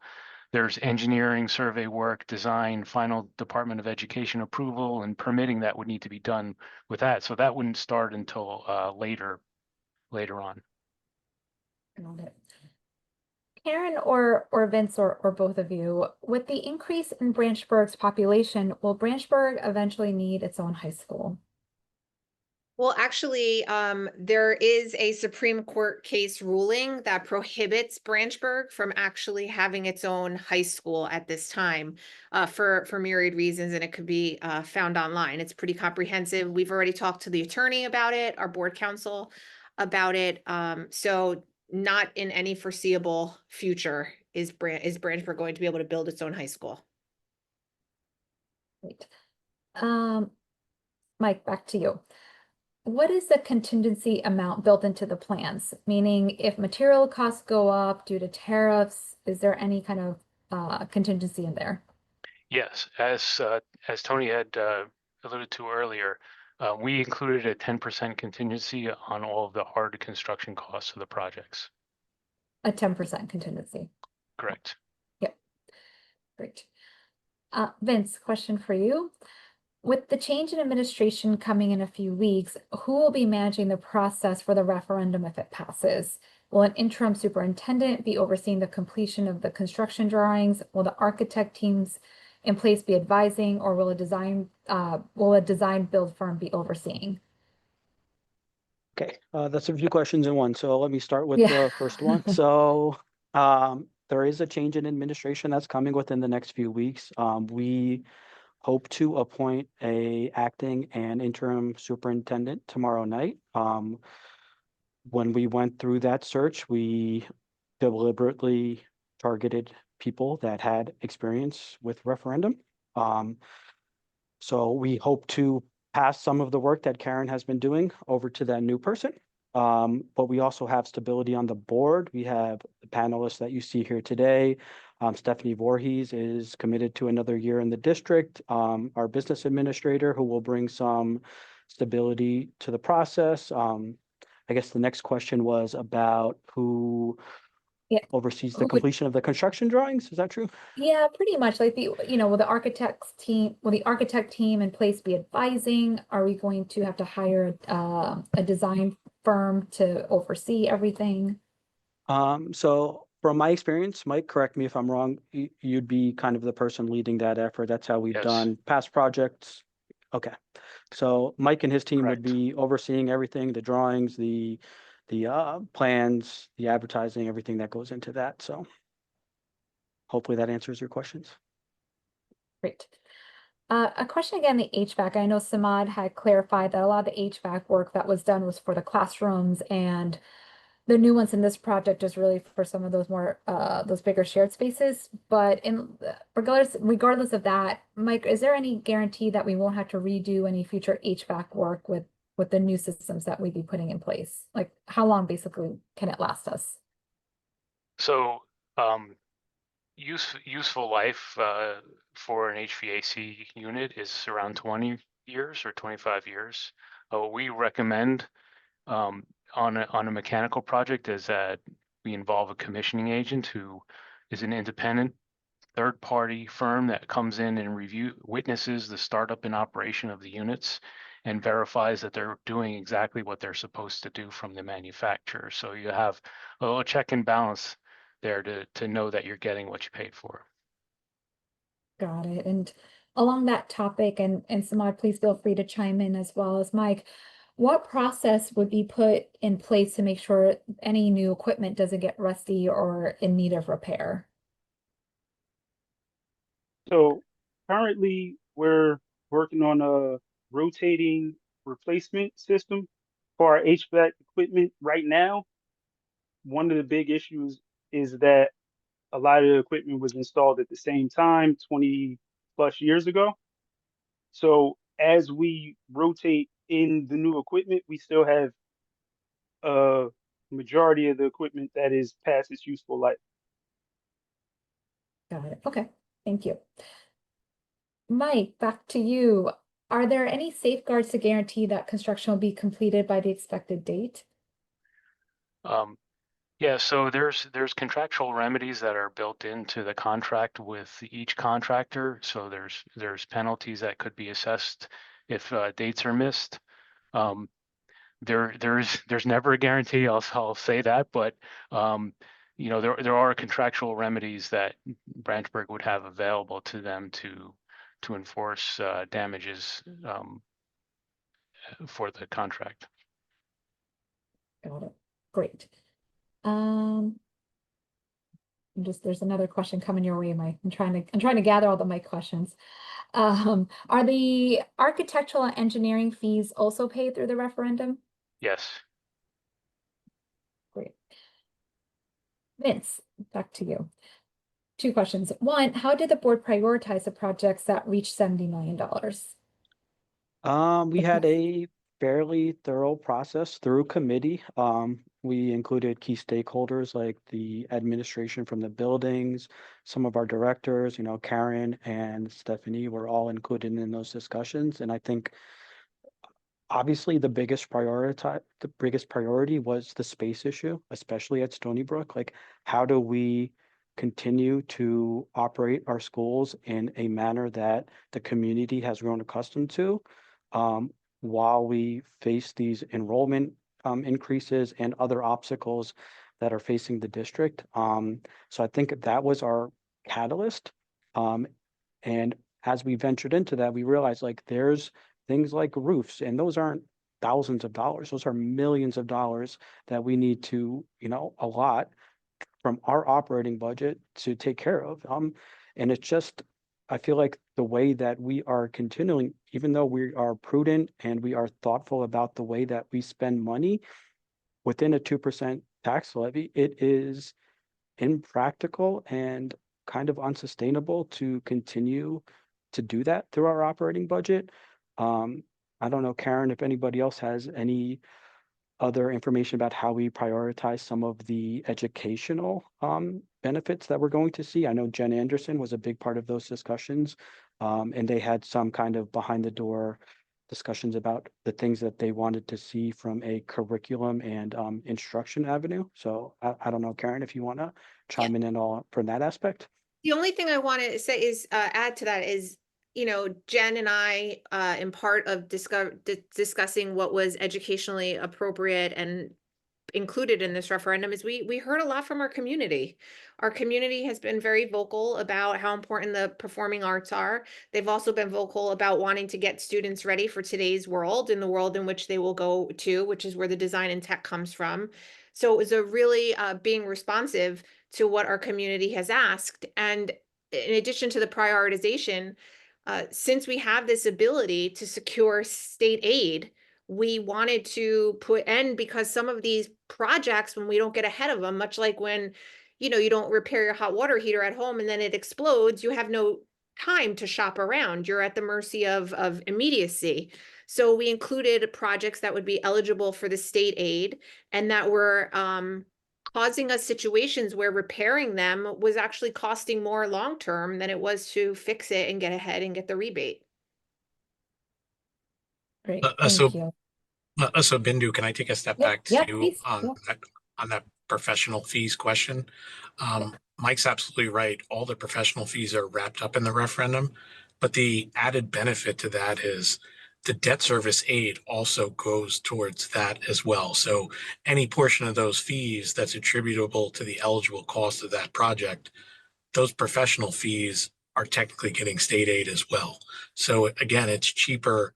there's engineering, survey work, design, final Department of Education approval, and permitting that would need to be done with that. So that wouldn't start until later on. Got it. Karen or Vince or both of you, with the increase in Branchburg's population, will Branchburg eventually need its own high school? Well, actually, there is a Supreme Court case ruling that prohibits Branchburg from actually having its own high school at this time, for myriad reasons, and it could be found online. It's pretty comprehensive. We've already talked to the attorney about it, our board counsel about it. So not in any foreseeable future is Branchburg going to be able to build its own high school. Great. Mike, back to you. What is the contingency amount built into the plans? Meaning if material costs go up due to tariffs, is there any kind of contingency in there? Yes, as Tony had alluded to earlier, we included a 10% contingency on all of the hard construction costs of the projects. A 10% contingency. Correct. Yep. Great. Vince, question for you. With the change in administration coming in a few weeks, who will be managing the process for the referendum if it passes? Will an interim superintendent be overseeing the completion of the construction drawings? Will the architect teams in place be advising, or will a design build firm be overseeing? Okay, that's a few questions in one. So let me start with Yeah. the first one. So there is a change in administration that's coming within the next few weeks. We hope to appoint a acting and interim superintendent tomorrow night. When we went through that search, we deliberately targeted people that had experience with referendum. So we hope to pass some of the work that Karen has been doing over to that new person. But we also have stability on the board. We have the panelists that you see here today. Stephanie Voorhees is committed to another year in the district. Our business administrator, who will bring some stability to the process. I guess the next question was about who oversees the completion of the construction drawings. Is that true? Yeah, pretty much. Like will the architect team in place be advising? Are we going to have to hire a design firm to oversee everything? So from my experience, Mike, correct me if I'm wrong, you'd be kind of the person leading that effort. That's how we've done past projects. Okay. So Mike and his team would be overseeing everything, the drawings, the plans, the advertising, everything that goes into that. So hopefully that answers your questions. Great. A question again, the HVAC. I know Samad had clarified that a lot of the HVAC work that was done was for the classrooms, and the new ones in this project is really for some of those more those bigger shared spaces. But regardless of that, Mike, is there any guarantee that we won't have to redo any future HVAC work with the new systems that we'd be putting in place? Like, how long basically can it last us? So useful life for an HVAC unit is around 20 years or 25 years. What we recommend on a mechanical project is that we involve a commissioning agent who is an independent third-party firm that comes in and witnesses the startup and operation of the units and verifies that they're doing exactly what they're supposed to do from the manufacturer. So you have a little check and balance there to know that you're getting what you paid for. Got it. And along that topic, and Samad, please feel free to chime in as well as Mike, what process would be put in place to make sure any new equipment doesn't get rusty or in need of repair? So currently we're working on a rotating replacement system for our HVAC equipment right now. One of the big issues is that a lot of the equipment was installed at the same time 20 plus years ago. So as we rotate in the new equipment, we still have a majority of the equipment that is past its useful life. Got it. Okay. Thank you. Mike, back to you. Are there any safeguards to guarantee that construction will be completed by the expected date? Yeah, so there's contractual remedies that are built into the contract with each contractor. So there's penalties that could be assessed if dates are missed. There's never a guarantee. I'll say that, but you know, there are contractual remedies that Branchburg would have available to them to enforce damages for the contract. Got it. Great. There's another question coming your way, Mike. I'm trying to gather all the Mike questions. Are the architectural and engineering fees also paid through the referendum? Yes. Great. Vince, back to you. Two questions. One, how did the board prioritize the projects that reached $70 million? We had a fairly thorough process through committee. We included key stakeholders like the administration from the buildings, some of our directors, you know, Karen and Stephanie were all included in those discussions. And I think obviously the biggest priority was the space issue, especially at Stony Brook. Like, how do we continue to operate our schools in a manner that the community has grown accustomed to, while we face these enrollment increases and other obstacles that are facing the district. So I think that was our catalyst. And as we ventured into that, we realized like there's things like roofs, and those aren't thousands of dollars. Those are millions of dollars that we need to, you know, allot from our operating budget to take care of. And it's just, I feel like the way that we are continuing, even though we are prudent and we are thoughtful about the way that we spend money within a 2% tax levy, it is impractical and kind of unsustainable to continue to do that through our operating budget. I don't know, Karen, if anybody else has any other information about how we prioritize some of the educational benefits that we're going to see. I know Jen Anderson was a big part of those discussions, and they had some kind of behind the door discussions about the things that they wanted to see from a curriculum and instruction avenue. So I don't know, Karen, if you want to chime in all from that aspect. The only thing I want to say is add to that is, you know, Jen and I, in part of discussing what was educationally appropriate and included in this referendum is we heard a lot from our community. Our community has been very vocal about how important the performing arts are. They've also been vocal about wanting to get students ready for today's world and the world in which they will go to, which is where the design and tech comes from. So it was a really being responsive to what our community has asked. And in addition to the prioritization, since we have this ability to secure state aid, we wanted to put in, because some of these projects, when we don't get ahead of them, much like when, you know, you don't repair your hot water heater at home and then it explodes, you have no time to shop around. You're at the mercy of immediacy. So we included projects that would be eligible for the state aid and that were causing us situations where repairing them was actually costing more long-term than it was to fix it and get ahead and get the rebate. Great, Uh, thank so, you. so Bindu, can I take a step Yep, back to yep, you please. on Yep. that professional fees question? Mike's absolutely right. All the professional fees are wrapped up in the referendum, but the added benefit to that is the debt service aid also goes towards that as well. So any portion of those fees that's attributable to the eligible cost of that project, those professional fees are technically getting state aid as well. So again, it's cheaper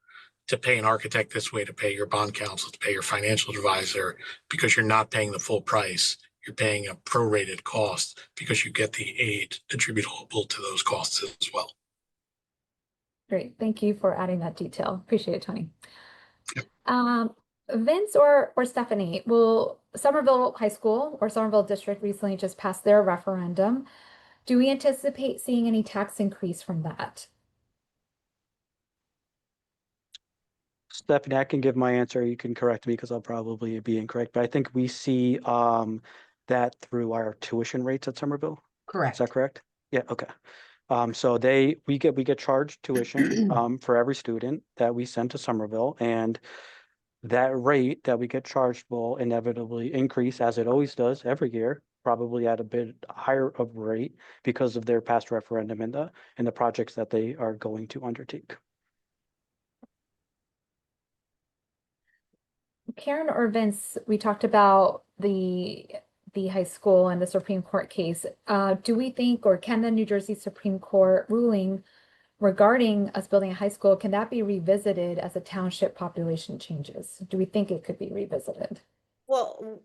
to pay an architect this way, to pay your bond counsel, to pay your financial advisor, because you're not paying the full price. You're paying a prorated cost because you get the aid attributable to those costs as well. Great, thank you for adding that detail. Appreciate it, Tony. Vince or Stephanie, will Somerville High School or Somerville District recently just passed their referendum. Do we anticipate seeing any tax increase from that? Stephanie, I can give my answer. You can correct me because I'll probably be incorrect, but I think we see that through our tuition rates at Somerville. Correct. Is that correct? Yeah, okay. So we get charged tuition for every student that we send to Somerville, and that rate that we get charged will inevitably increase, as it always does every year, probably at a bit higher of rate because of their past referendum and the projects that they are going to undertake. Karen or Vince, we talked about the high school and the Supreme Court case. Do we think, or can the New Jersey Supreme Court ruling regarding us building a high school, can that be revisited as the township population changes? Do we think it could be revisited? Well,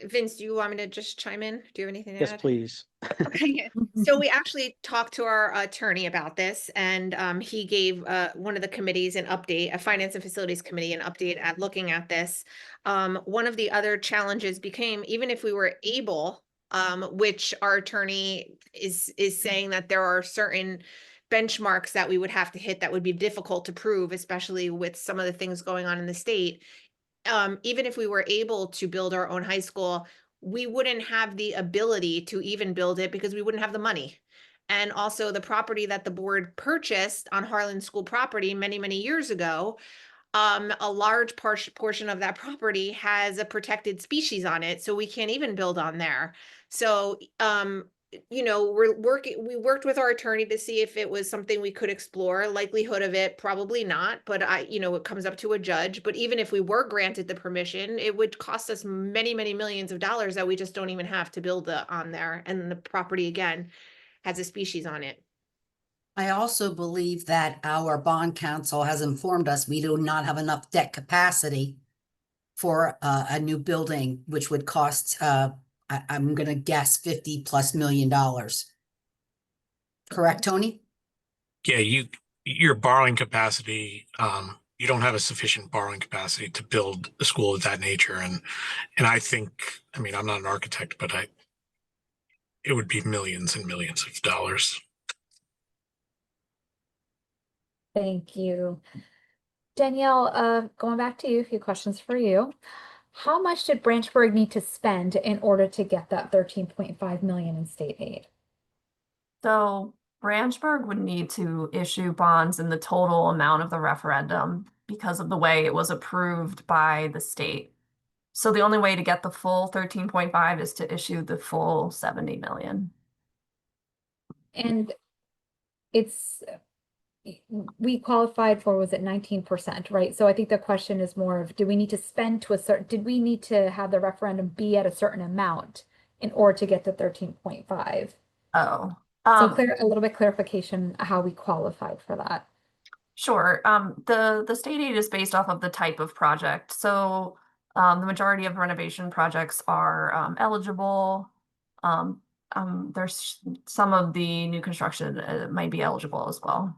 Vince, do you want me to just chime in? Do you have anything to Yes, add? please. Okay, so we actually talked to our attorney about this, and he gave one of the committees an update, a finance and facilities committee, an update at looking at this. One of the other challenges became, even if we were able, which our attorney is saying that there are certain benchmarks that we would have to hit that would be difficult to prove, especially with some of the things going on in the state. Even if we were able to build our own high school, we wouldn't have the ability to even build it because we wouldn't have the money. And also the property that the board purchased on Harlan School property many, many years ago, a large portion of that property has a protected species on it, so we can't even build on there. So, you know, we worked with our attorney to see if it was something we could explore. Likelihood of it, probably not, but it comes up to a judge. But even if we were granted the permission, it would cost us many, many millions of dollars that we just don't even have to build on there. And the property, again, has a species on it. I also believe that our bond counsel has informed us we do not have enough debt capacity for a new building, which would cost, I'm going to guess $50+ million. Correct, Tony? Yeah, your borrowing capacity, you don't have a sufficient borrowing capacity to build a school of that nature. And I think, I mean, I'm not an architect, but it would be millions and millions of dollars. Thank you. Danielle, going back to you, a few questions for you. How much did Branchburg need to spend in order to get that 13.5 million in state aid? So Branchburg would need to issue bonds in the total amount of the referendum because of the way it was approved by the state. So the only way to get the full 13.5 is to issue the full 70 million. And we qualified for, was it 19%, right? So I think the question is more of, do we need to spend to a certain, did we need to have the referendum be at a certain amount in order to get to 13.5? Oh. So a little bit clarification how we qualified for that. Sure. The state aid is based off of the type of project. So the majority of renovation projects are eligible. There's some of the new construction might be eligible as well.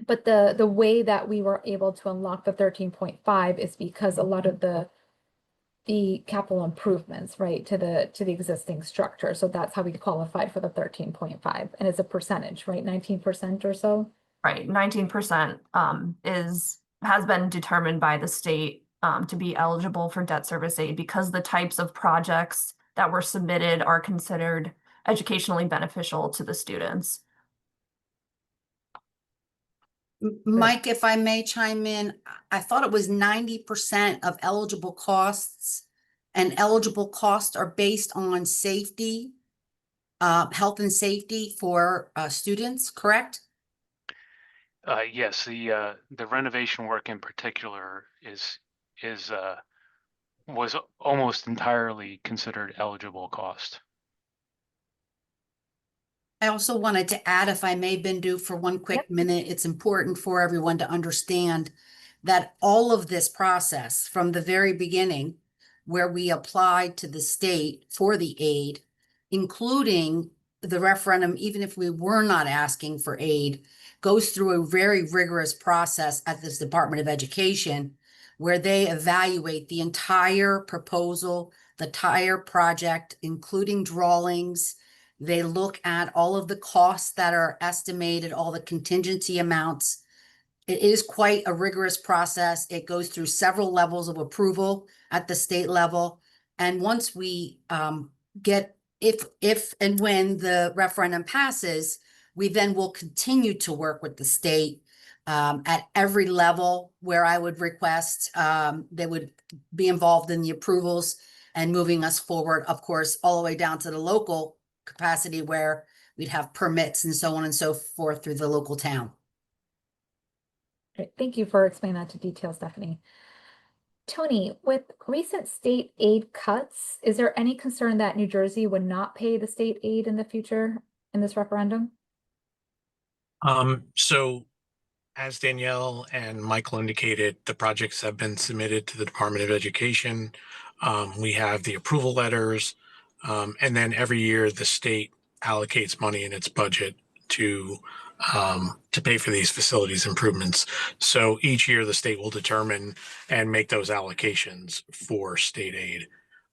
But the way that we were able to unlock the 13.5 is because a lot of the capital improvements, right, to the existing structure. So that's how we qualified for the 13.5. And it's a percentage, right? 19% or so? Right. 19% has been determined by the state to be eligible for debt service aid because the types of projects that were submitted are considered educationally beneficial to the students. Mike, if I may chime in, I thought it was 90% of eligible costs, and eligible costs are based on safety, health and safety for students, correct? Yes, the renovation work in particular was almost entirely considered eligible cost. I also wanted to add, if I may, Bindu, for one quick minute, it's important for everyone to understand that all of this process from the very beginning, where we applied to the state for the aid, including the referendum, even if we were not asking for aid, goes through a very rigorous process at this Department of Education, where they evaluate the entire proposal, the entire project, including drawings. They look at all of the costs that are estimated, all the contingency amounts. It is quite a rigorous process. It goes through several levels of approval at the state level. And once we get, if and when the referendum passes, we then will continue to work with the state at every level where I would request they would be involved in the approvals and moving us forward, of course, all the way down to the local capacity where we'd have permits and so on and so forth through the local town. Great. Thank you for explaining that to detail, Stephanie. Tony, with recent state aid cuts, is there any concern that New Jersey would not pay the state aid in the future in this referendum? So as Danielle and Michael indicated, the projects have been submitted to the Department of Education. We have the approval letters, and then every year the state allocates money in its budget to pay for these facilities improvements. So each year the state will determine and make those allocations for state aid.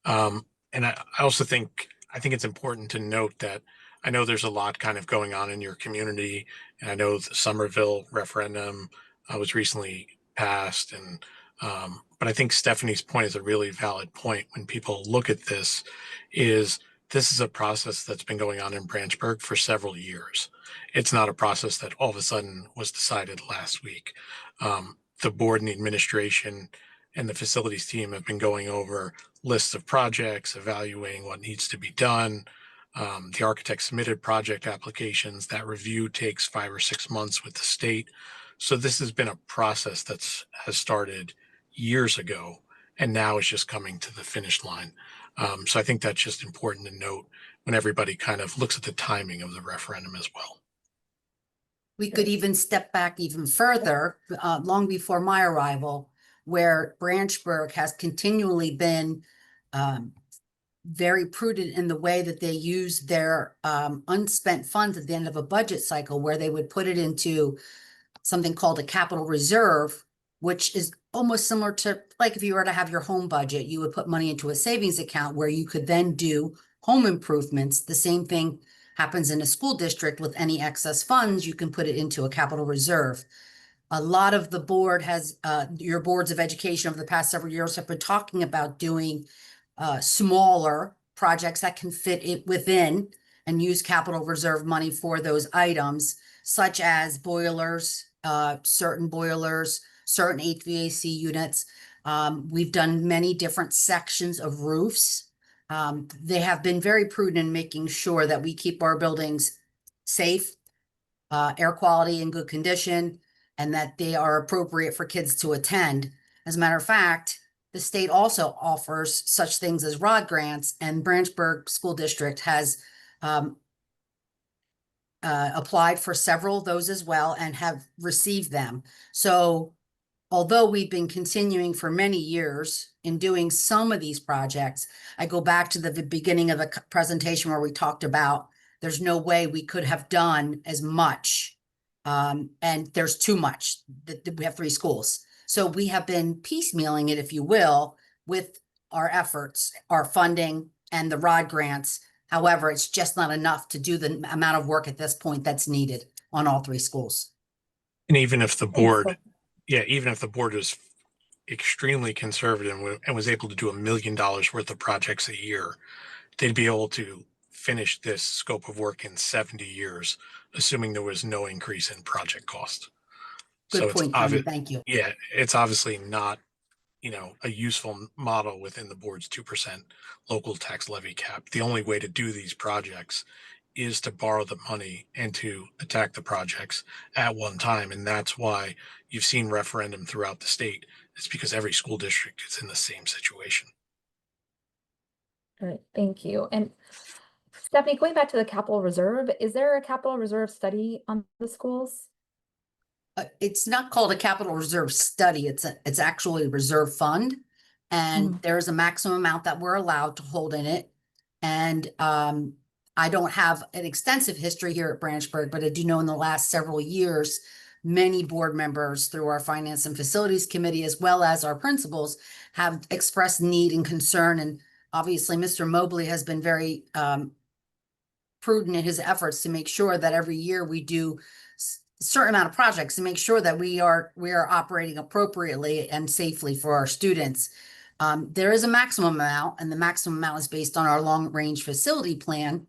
And I also think it's important to note that I know there's a lot kind of going on in your community, and I know the Somerville referendum was recently passed, and but I think Stephanie's point is a really valid point. When people look at this, this is a process that's been going on in Branchburg for several years. It's not a process that all of a sudden was decided last week. The board and the administration and the facilities team have been going over lists of projects, evaluating what needs to be done. The architect submitted project applications. That review takes 5 or 6 months with the state. So this has been a process has started years ago, and now is just coming to the finish line. So I think that's just important to note when everybody kind of looks at the timing of the referendum as well. We could even step back even further, long before my arrival, where Branchburg has continually been very prudent in the way that they use their unspent funds at the end of a budget cycle, where they would put it into something called a capital reserve, which is almost similar to, like, if you were to have your home budget, you would put money into a savings account where you could then do home improvements. The same thing happens in a school district. With any excess funds, you can put it into a capital reserve. A lot of the board has, your boards of education over the past several years have been talking about doing smaller projects that can fit it within and use capital reserve money for those items, such as boilers, certain HVAC units. We've done many different sections of roofs. They have been very prudent in making sure that we keep our buildings safe, air quality in good condition, and that they are appropriate for kids to attend. As a matter of fact, the state also offers such things as ROD grants, and Branchburg School District has applied for several of those as well and have received them. So although we've been continuing for many years in doing some of these projects, I go back to the beginning of the presentation where we talked about there's no way we could have done as much. And there's too much. We have 3 schools. So we have been piecemealing it, if you will, with our efforts, our funding, and the ROD grants. However, it's just not enough to do the amount of work at this point that's needed on all 3 schools. And even if the board, even if the board was extremely conservative and was able to do $1 million worth of projects a year, they'd be able to finish this scope of work in 70 years, assuming there was no increase in project cost. Good So it's point, Karen. Thank you. yeah, it's obviously not, a useful model within the board's 2% local tax levy cap. The only way to do these projects is to borrow the money and to attack the projects at one time. And that's why you've seen referendum throughout the state. It's because every school district is in the same situation. All right, thank you. And Stephanie, going back to the capital reserve, is there a capital reserve study on the schools? It's not called a capital reserve study. It's actually a reserve fund. And there's a maximum amount that we're allowed to hold in it. And I don't have an extensive history here at Branchburg, but I do know in the last several years, many board members through our Finance and Facilities Committee, as well as our principals, have expressed need and concern. And obviously, Mr. Mobley has been very prudent in his efforts to make sure that every year we do a certain amount of projects to make sure that we are operating appropriately and safely for our students. There is a maximum amount, and the maximum amount is based on our long-range facility plan,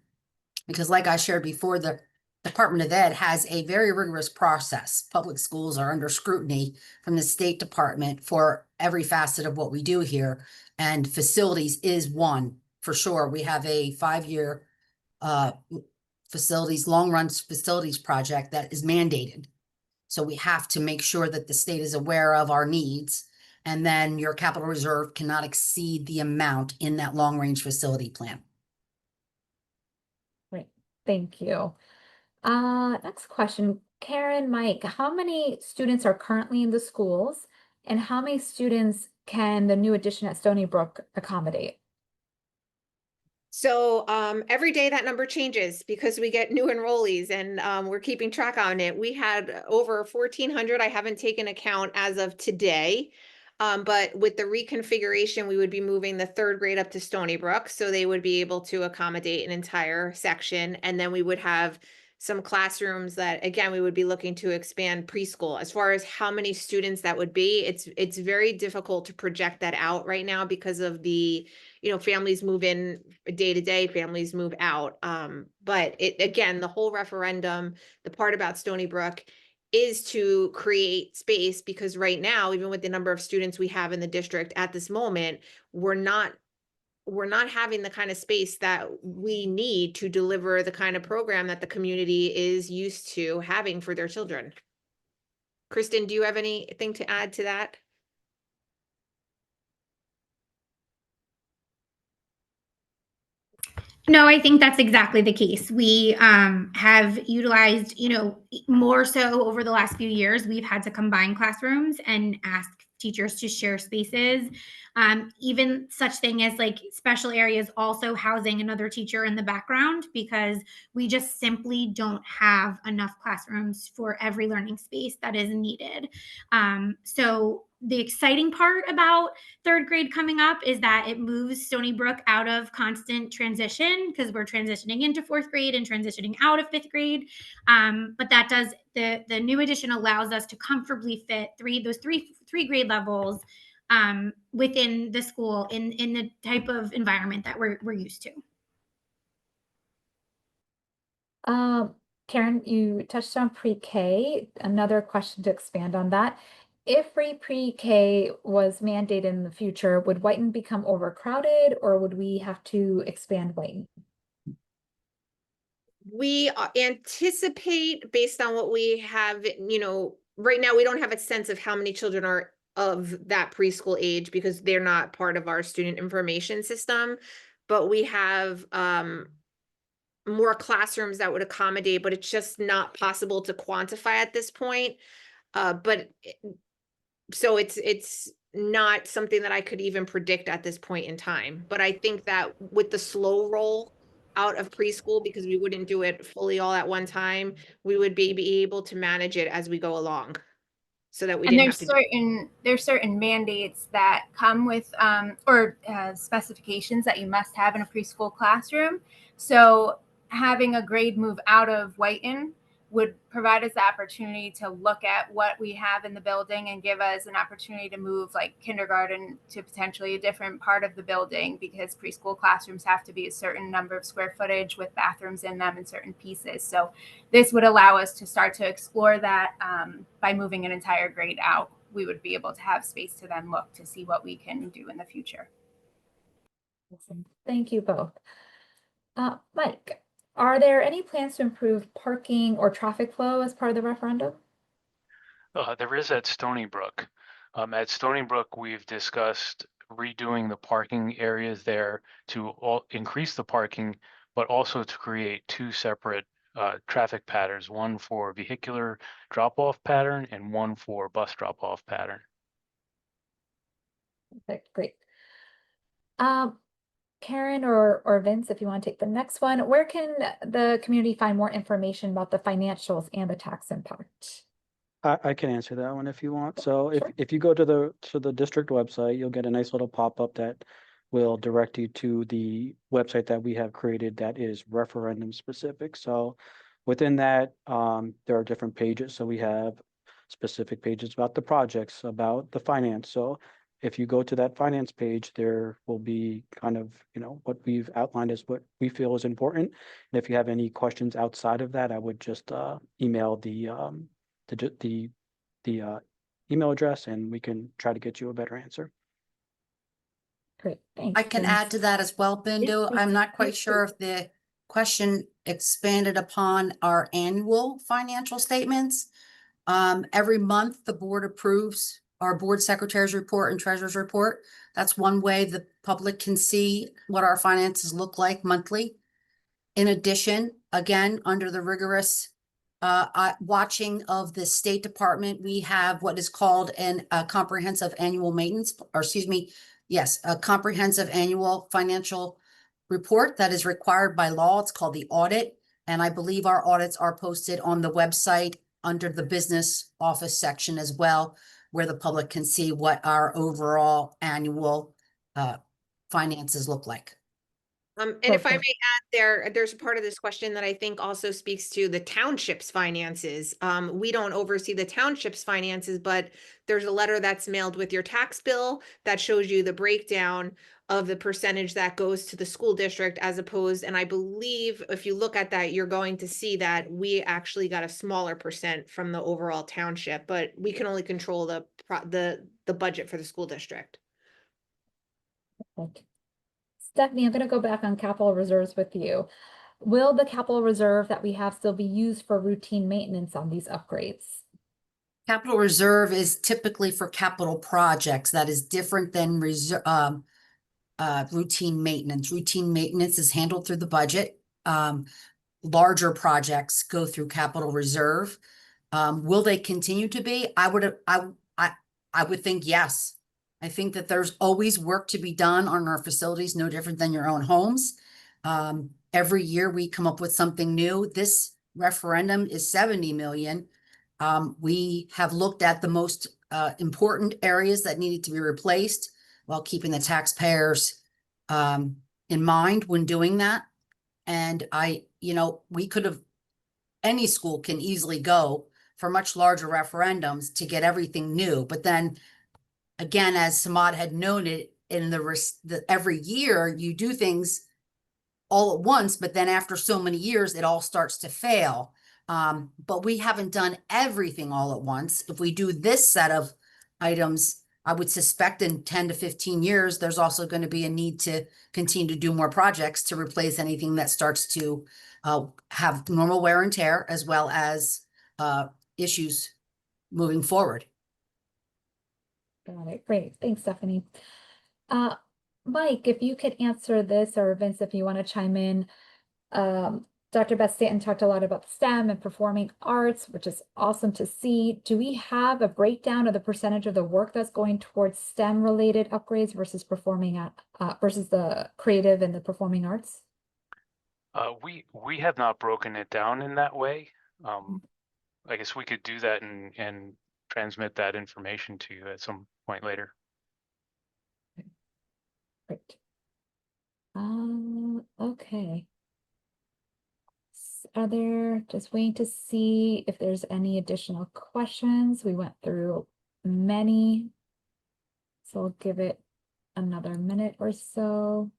because like I shared before, the Department of Ed has a very rigorous process. Public schools are under scrutiny from the State Department for every facet of what we do here, and facilities is one for sure. We have a 5-year long-run facilities project that is mandated. So we have to make sure that the state is aware of our needs, and then your capital reserve cannot exceed the amount in that long-range facility plan. Great, thank you. Next question, Karen, Mike, how many students are currently in the schools, and how many students can the new addition at Stony Brook accommodate? So every day that number changes because we get new enrollees, and we're keeping track on it. We had over 1,400. I haven't taken account as of today. But with the reconfiguration, we would be moving the 3rd grade up to Stony Brook. So they would be able to accommodate an entire section. And then we would have some classrooms that, again, we would be looking to expand preschool. As far as how many students that would be, it's very difficult to project that out right now because of the, families move in day to day, families move out. But again, the whole referendum, the part about Stony Brook is to create space, because right now, even with the number of students we have in the district at this moment, we're not having the kind of space that we need to deliver the kind of program that the community is used to having for their children. Kristen, do you have anything to add to that? No, I think that's exactly the case. We have utilized, more so over the last few years, we've had to combine classrooms and ask teachers to share spaces. Even such thing as like special areas also housing another teacher in the background, because we just simply don't have enough classrooms for every learning space that is needed. So the exciting part about 3rd grade coming up is that it moves Stony Brook out of constant transition, because we're transitioning into 4th grade and transitioning out of 5th grade. But that does, the new addition allows us to comfortably fit those three grade levels within the school in the type of environment that we're used to. Karen, you touched on pre-K. Another question to expand on that. If free pre-K was mandated in the future, would Whiten become overcrowded, or would we have to expand Whiten? We anticipate, based on what we have, right now, we don't have a sense of how many children are of that preschool age because they're not part of our student information system, but we have more classrooms that would accommodate, but it's just not possible to quantify at this point. So it's not something that I could even predict at this point in time. But I think that with the slow roll out of preschool, because we wouldn't do it fully all at one time, we would be able to manage it as we go along, so that we didn't have to. There's certain mandates that come with or specifications that you must have in a preschool classroom. So having a grade move out of Whiten would provide us the opportunity to look at what we have in the building and give us an opportunity to move like kindergarten to potentially a different part of the building, because preschool classrooms have to be a certain number of square footage with bathrooms in them in certain pieces. So this would allow us to start to explore that by moving an entire grade out. We would be able to have space to then look to see what we can do in the future. Awesome. Thank you both. Mike, are there any plans to improve parking or traffic flow as part of the referendum? There is at Stony Brook. At Stony Brook, we've discussed redoing the parking areas there to increase the parking, but also to create two separate traffic patterns, one for vehicular drop-off pattern and one for bus drop-off pattern. Okay, great. Karen or Vince, if you want to take the next one, where can the community find more information about the financials and the tax impact? I can answer that one if you want. So Sure. if you go to the district website, you'll get a nice little pop-up that will direct you to the website that we have created that is referendum specific. So within that, there are different pages. So we have specific pages about the projects, about the finance. So if you go to that finance page, there will be kind of, what we've outlined as what we feel is important. And if you have any questions outside of that, I would just email the email address and we can try to get you a better answer. Great, thanks. I can add to that as well, Bindu. I'm not quite sure if the question expanded upon our annual financial statements. Every month, the board approves our board secretary's report and treasurer's report. That's one way the public can see what our finances look like monthly. In addition, again, under the rigorous watching of the State Department, we have what is called a comprehensive annual maintenance, or excuse me, yes, a comprehensive annual financial report that is required by law. It's called the audit. And I believe our audits are posted on the website under the business office section as well, where the public can see what our overall annual finances look like. And if I may add, there's a part of this question that I think also speaks to the township's finances. We don't oversee the township's finances, but there's a letter that's mailed with your tax bill that shows you the breakdown of the percentage that goes to the school district as opposed, and I believe if you look at that, you're going to see that we actually got a smaller percent from the overall township, but we can only control the budget for the school district. Okay. Stephanie, I'm going to go back on capital reserves with you. Will the capital reserve that we have still be used for routine maintenance on these upgrades? Capital reserve is typically for capital projects. That is different than routine maintenance. Routine maintenance is handled through the budget. Larger projects go through capital reserve. Will they continue to be? I would think yes. I think that there's always work to be done on our facilities, no different than your own homes. Every year we come up with something new. This referendum is 70 million. We have looked at the most important areas that needed to be replaced while keeping the taxpayers in mind when doing that. And we could have, any school can easily go for much larger referendums to get everything new. But then again, as Samad had noted, in every year you do things all at once, but then after so many years, it all starts to fail. But we haven't done everything all at once. If we do this set of items, I would suspect in 10 to 15 years, there's also going to be a need to continue to do more projects to replace anything that starts to have normal wear and tear, as well as issues moving forward. Got it. Great. Thanks, Stephanie. Mike, if you could answer this, or Vince, if you want to chime in. Dr. Beth Stanton talked a lot about STEM and performing arts, which is awesome to see. Do we have a breakdown of the percentage of the work that's going towards STEM related upgrades versus versus the creative and the performing arts? We have not broken it down in that way. I guess we could do that and transmit that information to you at some point later. Great. Okay. are there, just waiting to see if there's any additional questions. We went through many. So we'll give it another minute or so.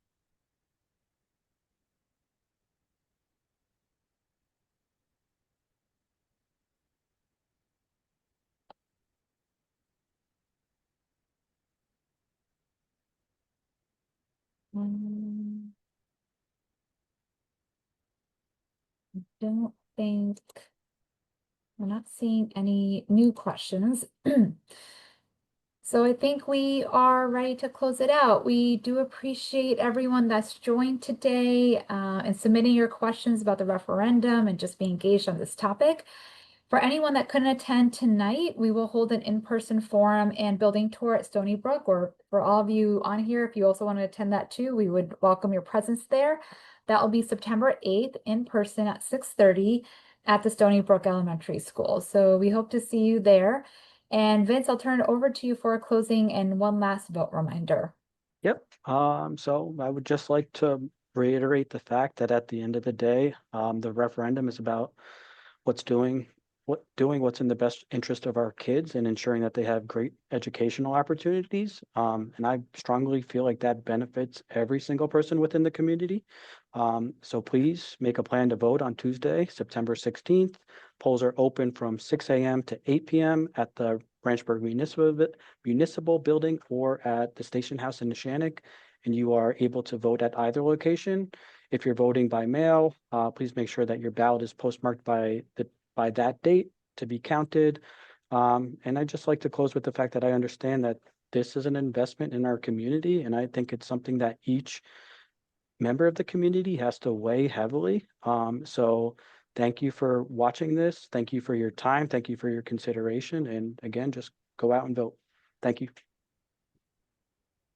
I don't think we're not seeing any new questions. So I think we are ready to close it out. We do appreciate everyone that's joined today and submitting your questions about the referendum and just being engaged on this topic. For anyone that couldn't attend tonight, we will hold an in-person forum and building tour at Stony Brook, or for all of you on here, if you also want to attend that too, we would welcome your presence there. That will be September 8th in person at 6:30 at the Stony Brook Elementary School. So we hope to see you there. And Vince, I'll turn it over to you for a closing and one last vote reminder. Yep. So I would just like to reiterate the fact that at the end of the day, the referendum is about doing what's in the best interest of our kids and ensuring that they have great educational opportunities. And I strongly feel like that benefits every single person within the community. So please make a plan to vote on Tuesday, September 16th. Polls are open from 6 a.m. to 8 p.m. at the Branchburg Municipal Building or at the Station House in Neshannock, and you are able to vote at either location. If you're voting by mail, please make sure that your ballot is postmarked by that date to be counted. And I'd just like to close with the fact that I understand that this is an investment in our community, and I think it's something that each member of the community has to weigh heavily. So thank you for watching this. Thank you for your time. Thank you for your consideration. And again, just go out and vote. Thank you.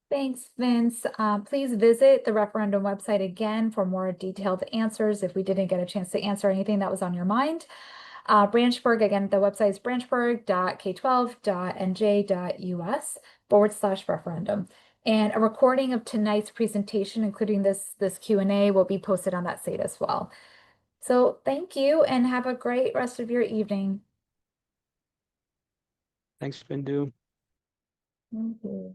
Thanks, Vince. Please visit the referendum website again for more detailed answers if we didn't get a chance to answer anything that was on your mind. Branchburg, again, the website is branchburg.k12.nj.us/referendum. And a recording of tonight's presentation, including this Q&A, will be posted on that site as well. So thank you and have a great rest of your evening. Thanks, Bindu. Thank you.